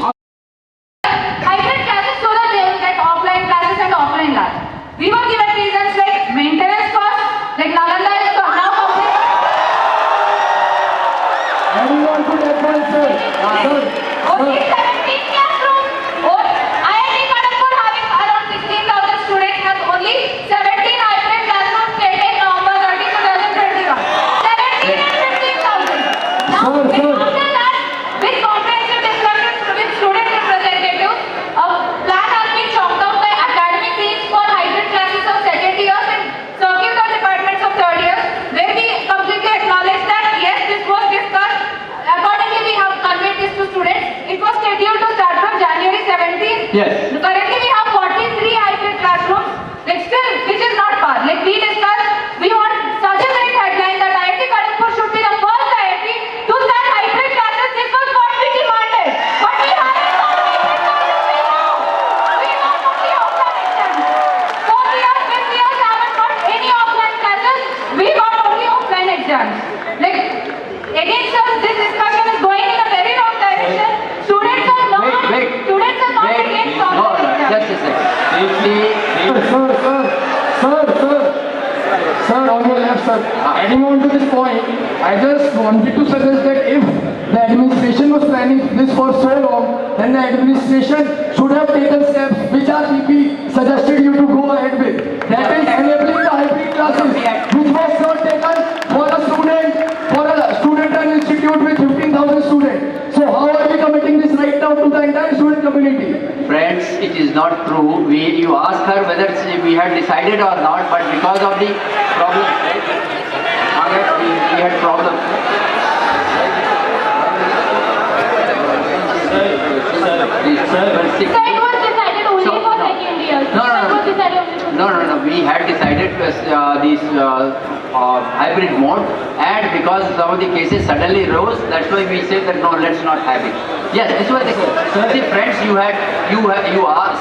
Hybrid classes so that they will get offline classes and offline labs. We were given reasons like maintenance cost, like Nalanda is now complete. Anyone could advance, sir. Only 17 classrooms. Or IIT Kharagpur having around 16,000 students has only 17 hybrid classrooms dating November 30, 2021. 17 and 15,000. Now, after that, with comprehensive discussions with student representatives, a plan has been chalked out by academic teams for hybrid classes of second years and circular departments of third years, where we completely acknowledge that yes, this was discussed. Accordingly, we have conveyed this to students. It was scheduled to start from January 17th. Yes. Currently, we have 43 hybrid classrooms. Like still, which is not par. Like we discussed, we want such a great headline that IIT Kharagpur should be the first IIT to start hybrid classes. This was what we demanded. But we haven't got hybrid classes till now. We got only offline exams. 4 years, 5 years haven't got any offline classes. We got only offline exams. Like again, sir, this discussion is going in a very wrong direction. Students are not against offline exams. Just a second. Sir, on your left, sir. Adding on to this point, I just wanted to suggest that if the administration was planning this for so long, then the administration should have taken steps which RPP suggested you to go ahead with. That is enabling the hybrid classes, which was not taken for a student and institute with 15,000 students. So how are we committing this right now to the entire student community? Friends, it is not true. You ask her whether we had decided or not, but because of the problem, we had problems. No. We had decided this hybrid mode, and because some of the cases suddenly rose, that's why we said that no, let's not have it. Yes, this was the case. See, friends,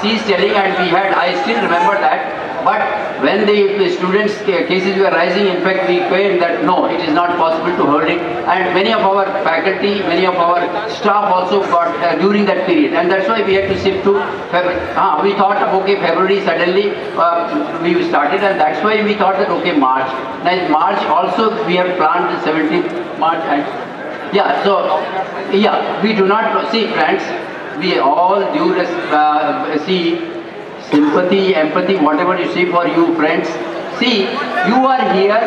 she is telling, and I still remember that But when the students' cases were rising, in fact, we claimed that no, it is not possible to hold it. And many of our faculty, many of our staff also got during that period. And that's why we had to shift to February. We thought of, okay, February suddenly we started, and that's why we thought that, okay, March. Now, March also we have planned the 17th March. And yeah, so, yeah, we do not, see friends, we all do see sympathy, empathy, whatever you see for you friends. See, you are here.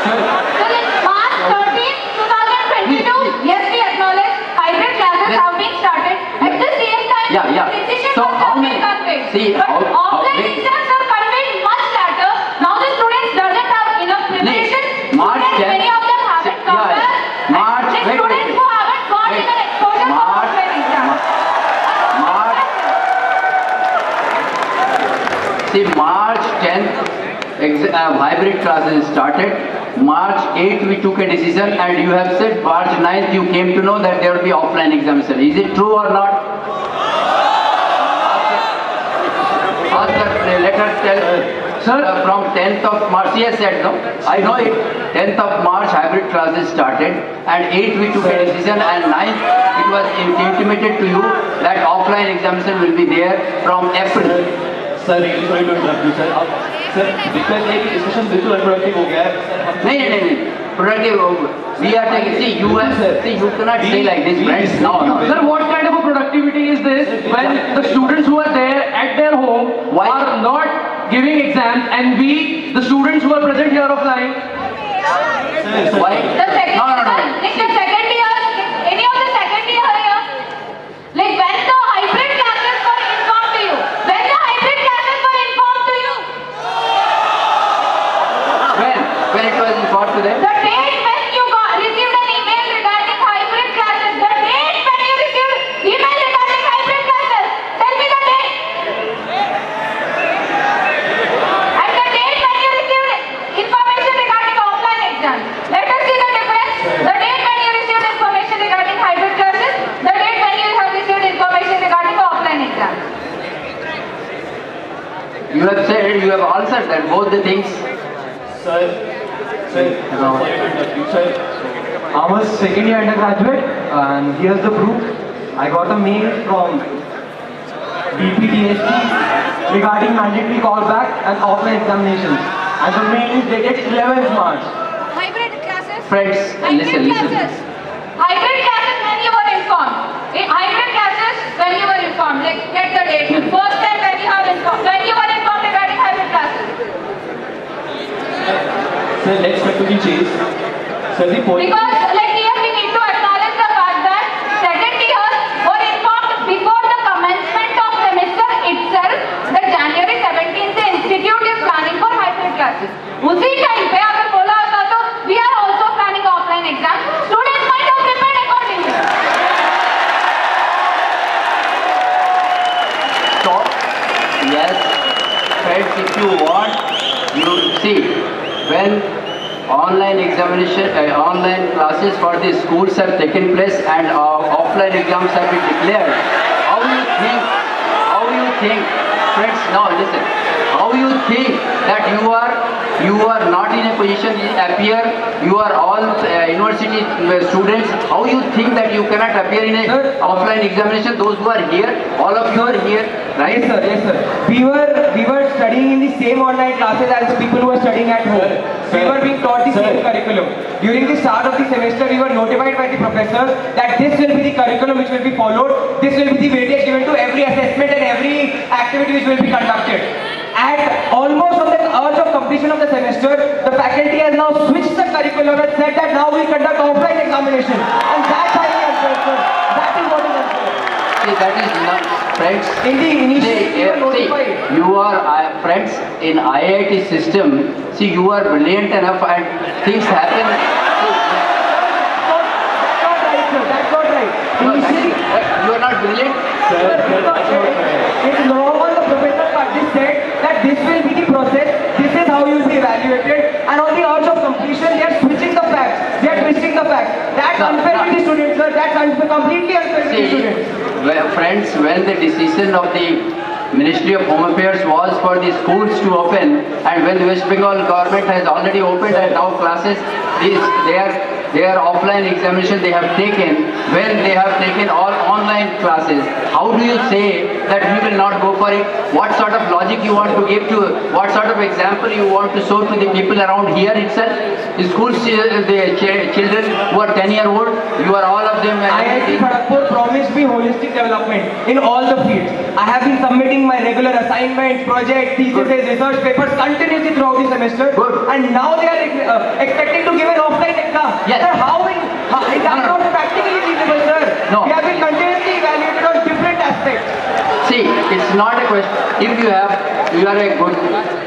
So in March 13, 2022, yes, we acknowledge hybrid classes have been started. At the same time, decisions So how have been many? conveyed. See, But offline exams are conveyed much later. Now the students doesn't have enough preparation. March Students, 10th. many of them haven't come back. March, The students who haven't got even exposure to offline exams. See, March 10th, hybrid classes started. March 8th, we took a decision, and you have said March 9th, you came to know that there will be offline examination. Is it true or not? Let us tell, sir, from 10th of March, yes, said no. I know it. 10th of March, hybrid classes started, and 8th, we took a decision, and 9th, it was intimated to you that offline examination will be there from April. Sir really sorry to interrupt you sir अब sir because ये discussion बिल्कुल unproductive हो गया है नहीं productive we are taking see you cannot say like this friends no sir what kind of a productivity is this when the students who are there at their home are not giving exams and we the students who are present here offline why the second year any of the second year here like when the hybrid classes were informed to you when the hybrid classes were informed to you when it was informed to them the date when you received an email regarding hybrid classes the date when you received email regarding hybrid classes tell me the date and the date when you received information regarding offline exams let us see the difference the date when you received information regarding hybrid classes the date when you have received information regarding offline exams you have said you have answered that both the things sir I was second year undergraduate and here's the proof. I got a mail from DPTST regarding mandatory callback and offline examinations and the mail is dated 11th March. hybrid classes friends hybrid listen classes hybrid classes when you were informed in hybrid classes when you were informed like get the date first time when you have informed when you were informed regarding hybrid classes sir let's cut to the chase sir the point because like here we need to acknowledge the fact that second years were informed before the commencement of semester itself that January 17th the institute is planning for hybrid classes उसी time पे अगर बोला होता तो we are also planning offline exams students might have prepared accordingly so yes friends if you want you see when online examination online classes for the schools have taken place and offline exams have been declared how you think friends now listen how you think that you are not in a position to appear you are all university students how you think that you cannot appear in a offline examination those who are here all of you are here right Yes sir we were studying in the same online classes as the people who are studying at home we were being taught the same curriculum during the start of the semester we were notified by the professors that this will be the curriculum which will be followed this will be the weightage given to every assessment and every activity which will be conducted at almost on the urge of completion of the semester the faculty has now switched the curriculum and said that now we conduct offline examination and that's how we answer that is what is answered see that is not friends in the initial we were notified see, you are friends in IIT system see you are brilliant enough and things happen that's not right initially you are not brilliant it's wrong on the professor part they said that this will be the process this is how you will be evaluated and on the urge of completion they are switching the facts they are twisting the facts that's unfair to the students sir that's completely unfair to the students friends when the decision of the Ministry of Home Affairs was for the schools to open, and when the West Bengal government has already opened and now classes, their offline examination they have taken, when they have taken all online classes, how do you say that we will not go for it? What sort of logic you want to give to, what sort of example you want to show to the people around here itself? The schools, the children who are 10-year-old, you are all of them. IIT Kharagpur promised me holistic development in all the fields. I have been submitting my regular assignments, projects, theses, research papers continuously throughout the semester. Good. And now they are expecting to give an offline exam. Yes. Sir, how is that not practically feasible, sir? No. We have been continuously evaluated on different aspects. See, it's not a question. If you are a good,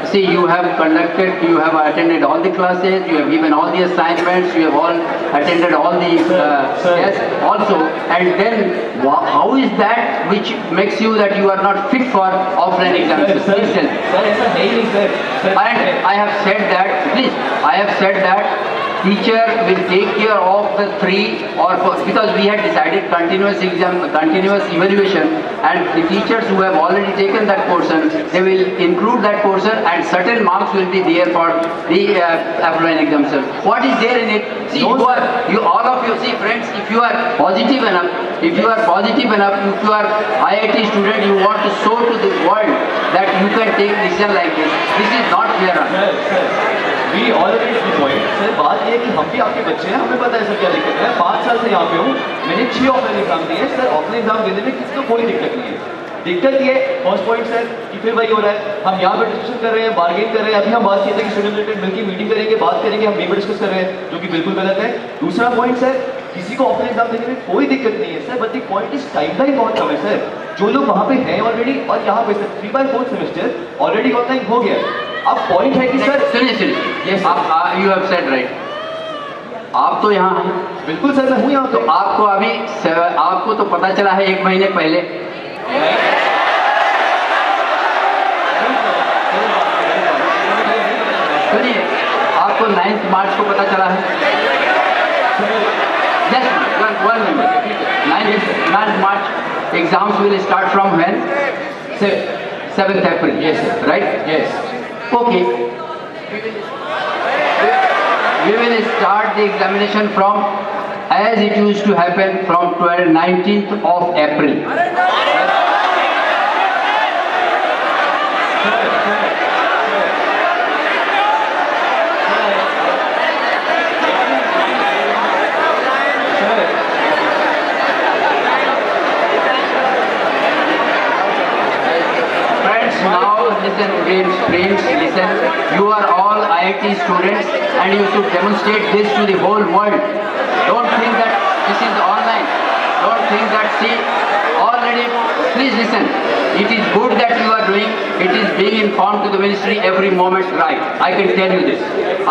see, you have conducted, you have attended all the classes, you have given all the assignments, you have all attended all the tests also, and then how is that which makes you that you are not fit for offline examinations? Please tell me. And I have said that, please, I have said that teacher will take care of the because we had decided continuous evaluation, and the teachers who have already taken that portion, they will include that portion and certain marks will be there for the offline examination. What is there in it? See, all of you, see friends, if you are positive enough, if you are IIT student, you want to show to the world that you can take decision like this. This is not fair. We already the point. Sir बात ये है कि हम भी आपके बच्चे हैं, हमें पता है सर क्या दिक्कत है। 5 साल से यहाँ पे हूँ, मैंने 6 ऑफलाइन एग्जाम दिए सर। ऑफलाइन एग्जाम देने में किसी को कोई दिक्कत नहीं है। दिक्कत ये फर्स्ट पॉइंट सर कि फिर वही हो रहा है, हम यहाँ पे डिस्कशन कर रहे हैं, बार्गेन कर रहे हैं। अभी हम बात किए थे कि स्टूडेंट रिलेटेड मिलकर मीटिंग करेंगे, बात करेंगे, हम पेपर डिस्कस कर रहे हैं, जो कि बिल्कुल गलत है। दूसरा पॉइंट सर, किसी को ऑफलाइन एग्जाम देने में कोई दिक्कत नहीं है sir, but the point is timeline बहुत कम है सर। जो लोग वहाँ पे हैं ऑलरेडी और यहाँ पे सर 3/4 सेमेस्टर ऑलरेडी ऑनलाइन हो गया। अब पॉइंट है कि सर सुनिए, यस, आप यू हैव सेड राइट, आप तो यहाँ हैं। बिल्कुल सर, मैं हूँ यहाँ। तो आपको अभी आपको तो पता चला है 1 महीने पहले। सुनिए, आपको 9 मार्च को पता चला है। Yes, 9 March. Exams will start from when? 7th April. Yes, sir. Right? Yes. Okay. We will start the examination from, as it used to happen, from 19th of April. Friends, listen, you are all IIT students and you should demonstrate this to the whole world. Don't think that this is online. Don't think that, see, already, please listen. It is good that you are doing, it is being informed to the ministry every moment, right. I can tell you this.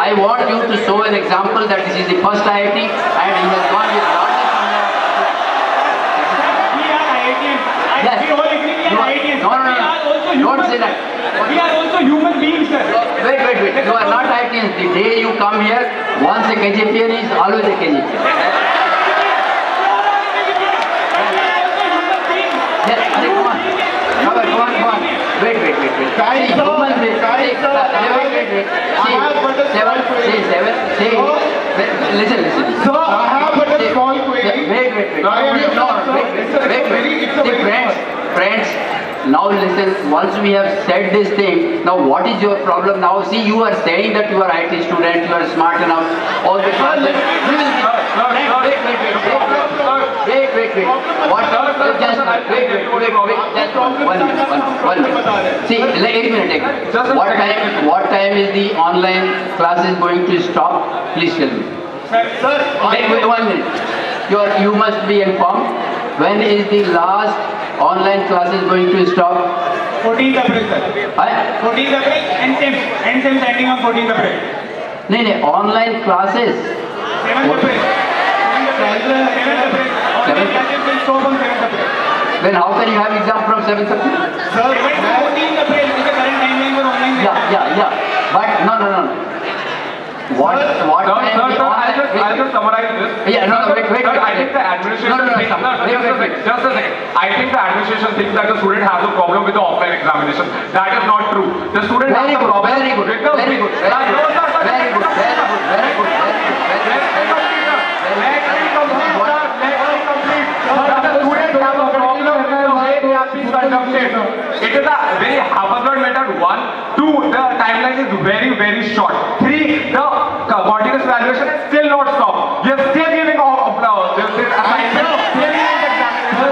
I want you to show an example that this is the first IIT and he has gone with largest number. We are IITians. Yes. We all agree we are IITians. No. Don't say that. We are also human beings, sir. Wait. You are not IITians. The day you come here, once a KGPN is always a KGPN. Yes, come on. Wait. Guys, see, human beings. Wait. See, listen. So, I have but a small query. Wait. Friends. Now listen, once we have said this thing, now what is your problem now? See, you are saying that you are IT student, you are smart enough, all the classes. Wait. What? Just wait. Just 1 minute. See, 1 minute. What time is the online classes going to stop? Please tell me. Sir. Wait 1 minute. You must be informed. When is the last online classes going to stop? 14th April, sir. 14th April, end terms ending on 14th April. No, online classes. 7th April. 7th April. Online classes will stop on 7th April. Then how can you have exam from 7th April? Sir, 14th April is the current timeline for online. Yeah. But no. What Sir, I'll just summarize this. Yeah, no, wait. Sir, I think the administration thinks, just a second. I think the administration thinks that the student has a problem with the offline examination. That is not true. The student has a problem. Very good. Let me complete. The students have a problem with the way they have been conducted. It is a very haphazard method. 1, 2, the timeline is very short. 3, the continuous evaluation is still not stopped. You are still giving applause. This assignment, still giving examination.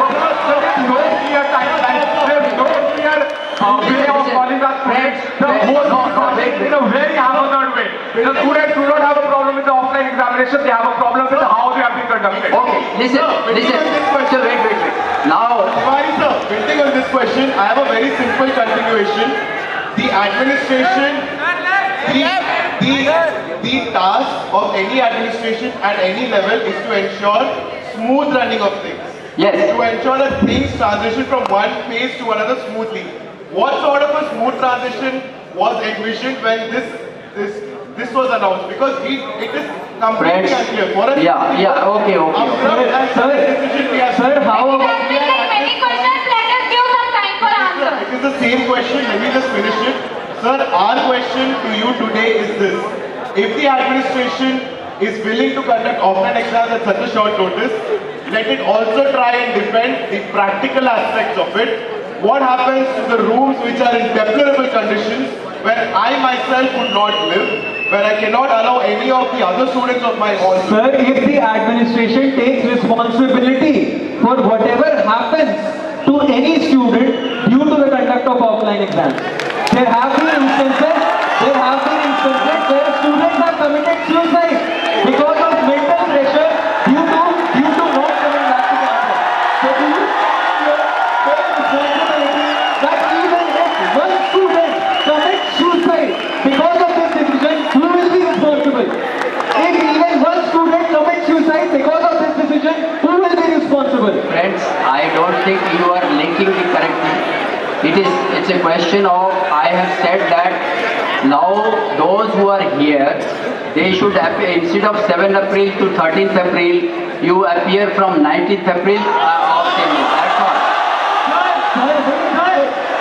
There is no clear timeline. There is no clear way of calling the students. The whole process in a very haphazard way. The students do not have a problem with the offline examination. They have a problem with how they have been conducted. Okay, listen. So wait. Now, Tiwari sir, building on this question, I have a very simple continuation. The administration, the task of any administration at any level is to ensure smooth running of things. Yes. To ensure that things transition from one phase to another smoothly. What sort of a smooth transition was envisioned when this was announced? Because it is completely unclear. For us, okay. Sir, how about... Many questions, let us give some time for answer. It is the same question, let me just finish it. Sir, our question to you today is this. If the administration is willing to conduct offline exams at such a short notice, let it also try and defend the practical aspects of it. What happens to the rooms which are in deplorable conditions, where I myself would not live, where I cannot allow any of the other students of my hall. Sir, if the administration takes responsibility for whatever happens to any student due to the conduct of offline exams. There have been instances where students have committed suicide because of mental pressure due to not coming back to campus. So do you take responsibility that even if one student commits suicide because of this decision, who will be responsible? If even one student commits suicide because of this decision, who will be responsible? Friends, I don't think you are linking the correct thing. It's a question of, I have said that now those who are here, they should appear, instead of 7th April to 13th April, you appear from 19th April of same year. That's all.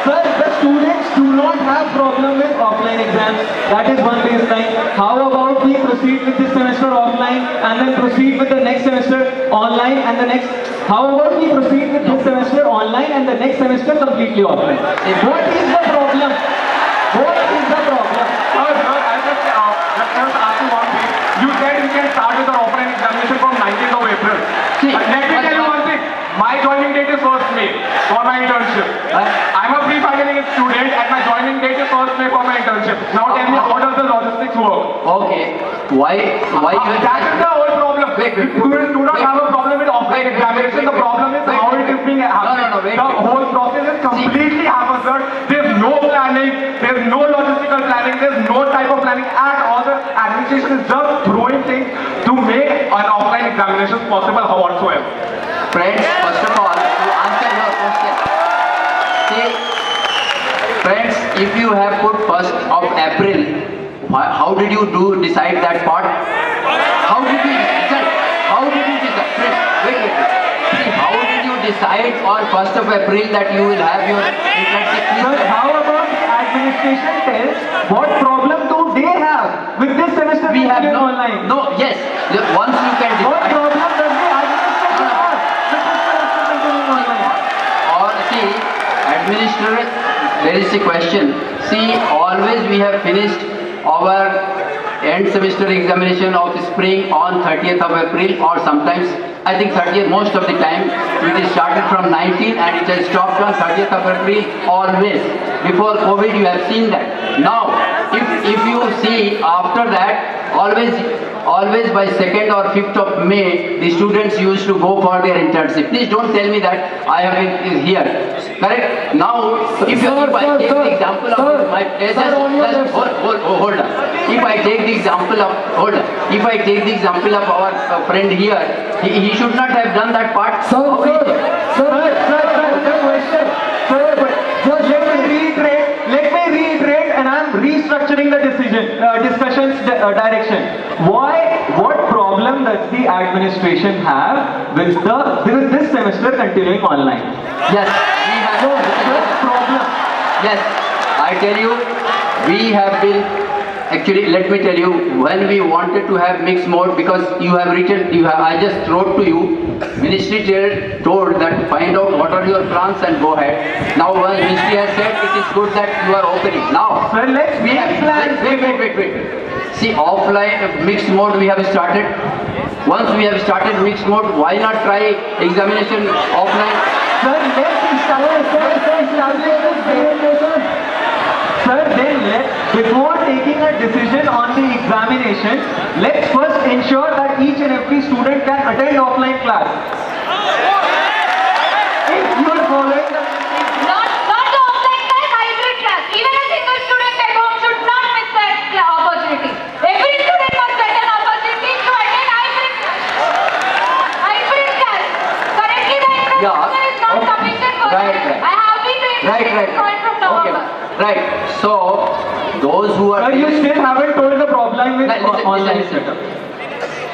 Sir, the students do not have problem with offline exams. That is one baseline. How about we proceed with this semester offline and then proceed with the next semester online and the next... How about we proceed with this semester online and the next semester completely offline? What is the problem? What is the problem? I'll just ask you one thing. You said we can start with our offline examination from 19th of April. Let me tell you one thing. My joining date is 1st May for my internship. I'm a pre-finalist student and my joining date is 1st May for my internship. Now tell me, how does the logistics work? Okay. Why that is the whole problem. Students do not have a problem with offline examination. The problem is how it is being happened. The whole process is completely haphazard. There's no planning. There's no logistical planning. There's no type of planning at all. The administration is just throwing things to make an offline examination possible whatsoever. Friends, first of all, to answer your question, see, friends, if you have put 1st of April, how did you decide that part? How did you decide? Friends, wait. See, how did you decide on 1st of April that you will have your internship? Sir, how about the administration tells what problem do they have with this semester we have online? No, yes. Once you can decide. What problem does the administration have with this semester continuing online? Or see, administrator, there is a question. See, always we have finished our end semester examination of spring on 30th of April, or sometimes I think 30th most of the time. It is started from 19 and it has stopped on 30th of April always. Before COVID you have seen that. Now if you see after that, always by 2nd or 5th of May the students used to go for their internship. Please don't tell me that I have been here. Correct? Now if I take the example of my hold on. If I take the example of our friend here, he should not have done that part. Let me reiterate, and I'm restructuring the discussions direction. What problem does the administration have with this semester continuing online? Yes, we have no problem. Yes, I tell you, we have been, actually let me tell you, when we wanted to have mixed mode, because you have written, I just wrote to you, ministry told that find out what are your plans and go ahead. Now when ministry has said it is good that you are opening. Now, sir, let's we have plans. Wait. See, offline mixed mode we have started. Once we have started mixed mode, why not try examination offline? Sir, before taking a decision on the examination, let's first ensure that each and every student can attend offline class. If you are following the Not the offline class, hybrid class. Even a single student at home should not miss that opportunity. Every student must get an opportunity to attend hybrid class. Hybrid class. Currently the infrastructure is not sufficient for that. I have been to implement from November. Right. So those who are. Sir, you still haven't told the problem with online setup.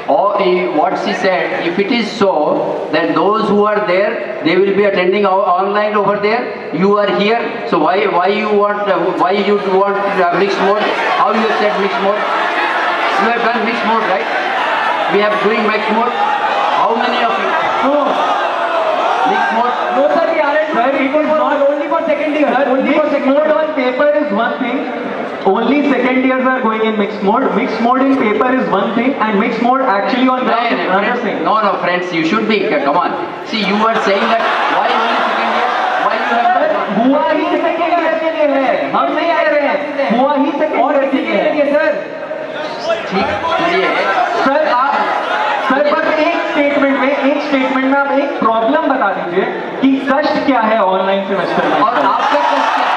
Or what she said, if it is so, then those who are there, they will be attending online over there. You are here, so why you want mixed mode? How you said mixed mode? You have done mixed mode, right? We have doing mixed mode. How many of you? No. Mixed mode? No, sir, we aren't. Sir, it is not only for second year. Only for second mode on paper is one thing. Only second years are going in mixed mode. Mixed mode in paper is one thing, and mixed mode actually on ground is another thing. No, friends, you should be. Come on. See, you were saying that why only second year? Why you have? हुआ ही second year के लिए है. हम नहीं कह रहे हैं. हुआ ही second year के लिए है. सर. ठीक चलिए. सर आप बस एक स्टेटमेंट में आप एक प्रॉब्लम बता दीजिए कि कष्ट क्या है ऑनलाइन सेमेस्टर में. और आपका कष्ट क्या?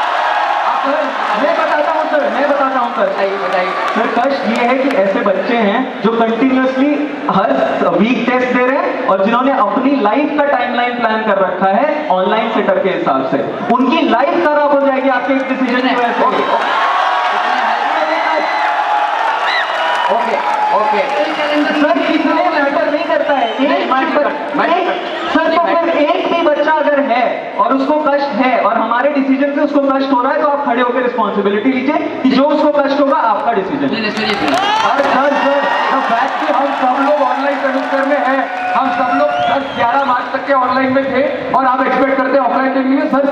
मैं बताता हूँ सर. बताइए. सर कष्ट ये है कि ऐसे बच्चे हैं जो कंटिन्यूअसली हर वीक टेस्ट दे रहे हैं और जिन्होंने अपनी लाइफ का टाइमलाइन प्लान कर रखा है ऑनलाइन सेटअप के हिसाब से. उनकी लाइफ खराब हो जाएगी आपके एक डिसीजन की वजह से. ओके. सर इसलिए मैटर नहीं करता है. सर तो फिर एक भी बच्चा अगर है और उसको कष्ट है और हमारे डिसीजन से उसको कष्ट हो रहा है तो आप खड़े होकर रिस्पॉन्सिबिलिटी लीजिए कि जो उसको कष्ट होगा आपका डिसीजन. और सर फैक्ट कि हम सब लोग ऑनलाइन सेमेस्टर में हैं. हम सब लोग 10-11 मार्च तक के ऑनलाइन में थे और आप एक्सपेक्ट करते हैं ऑफलाइन के लिए. सर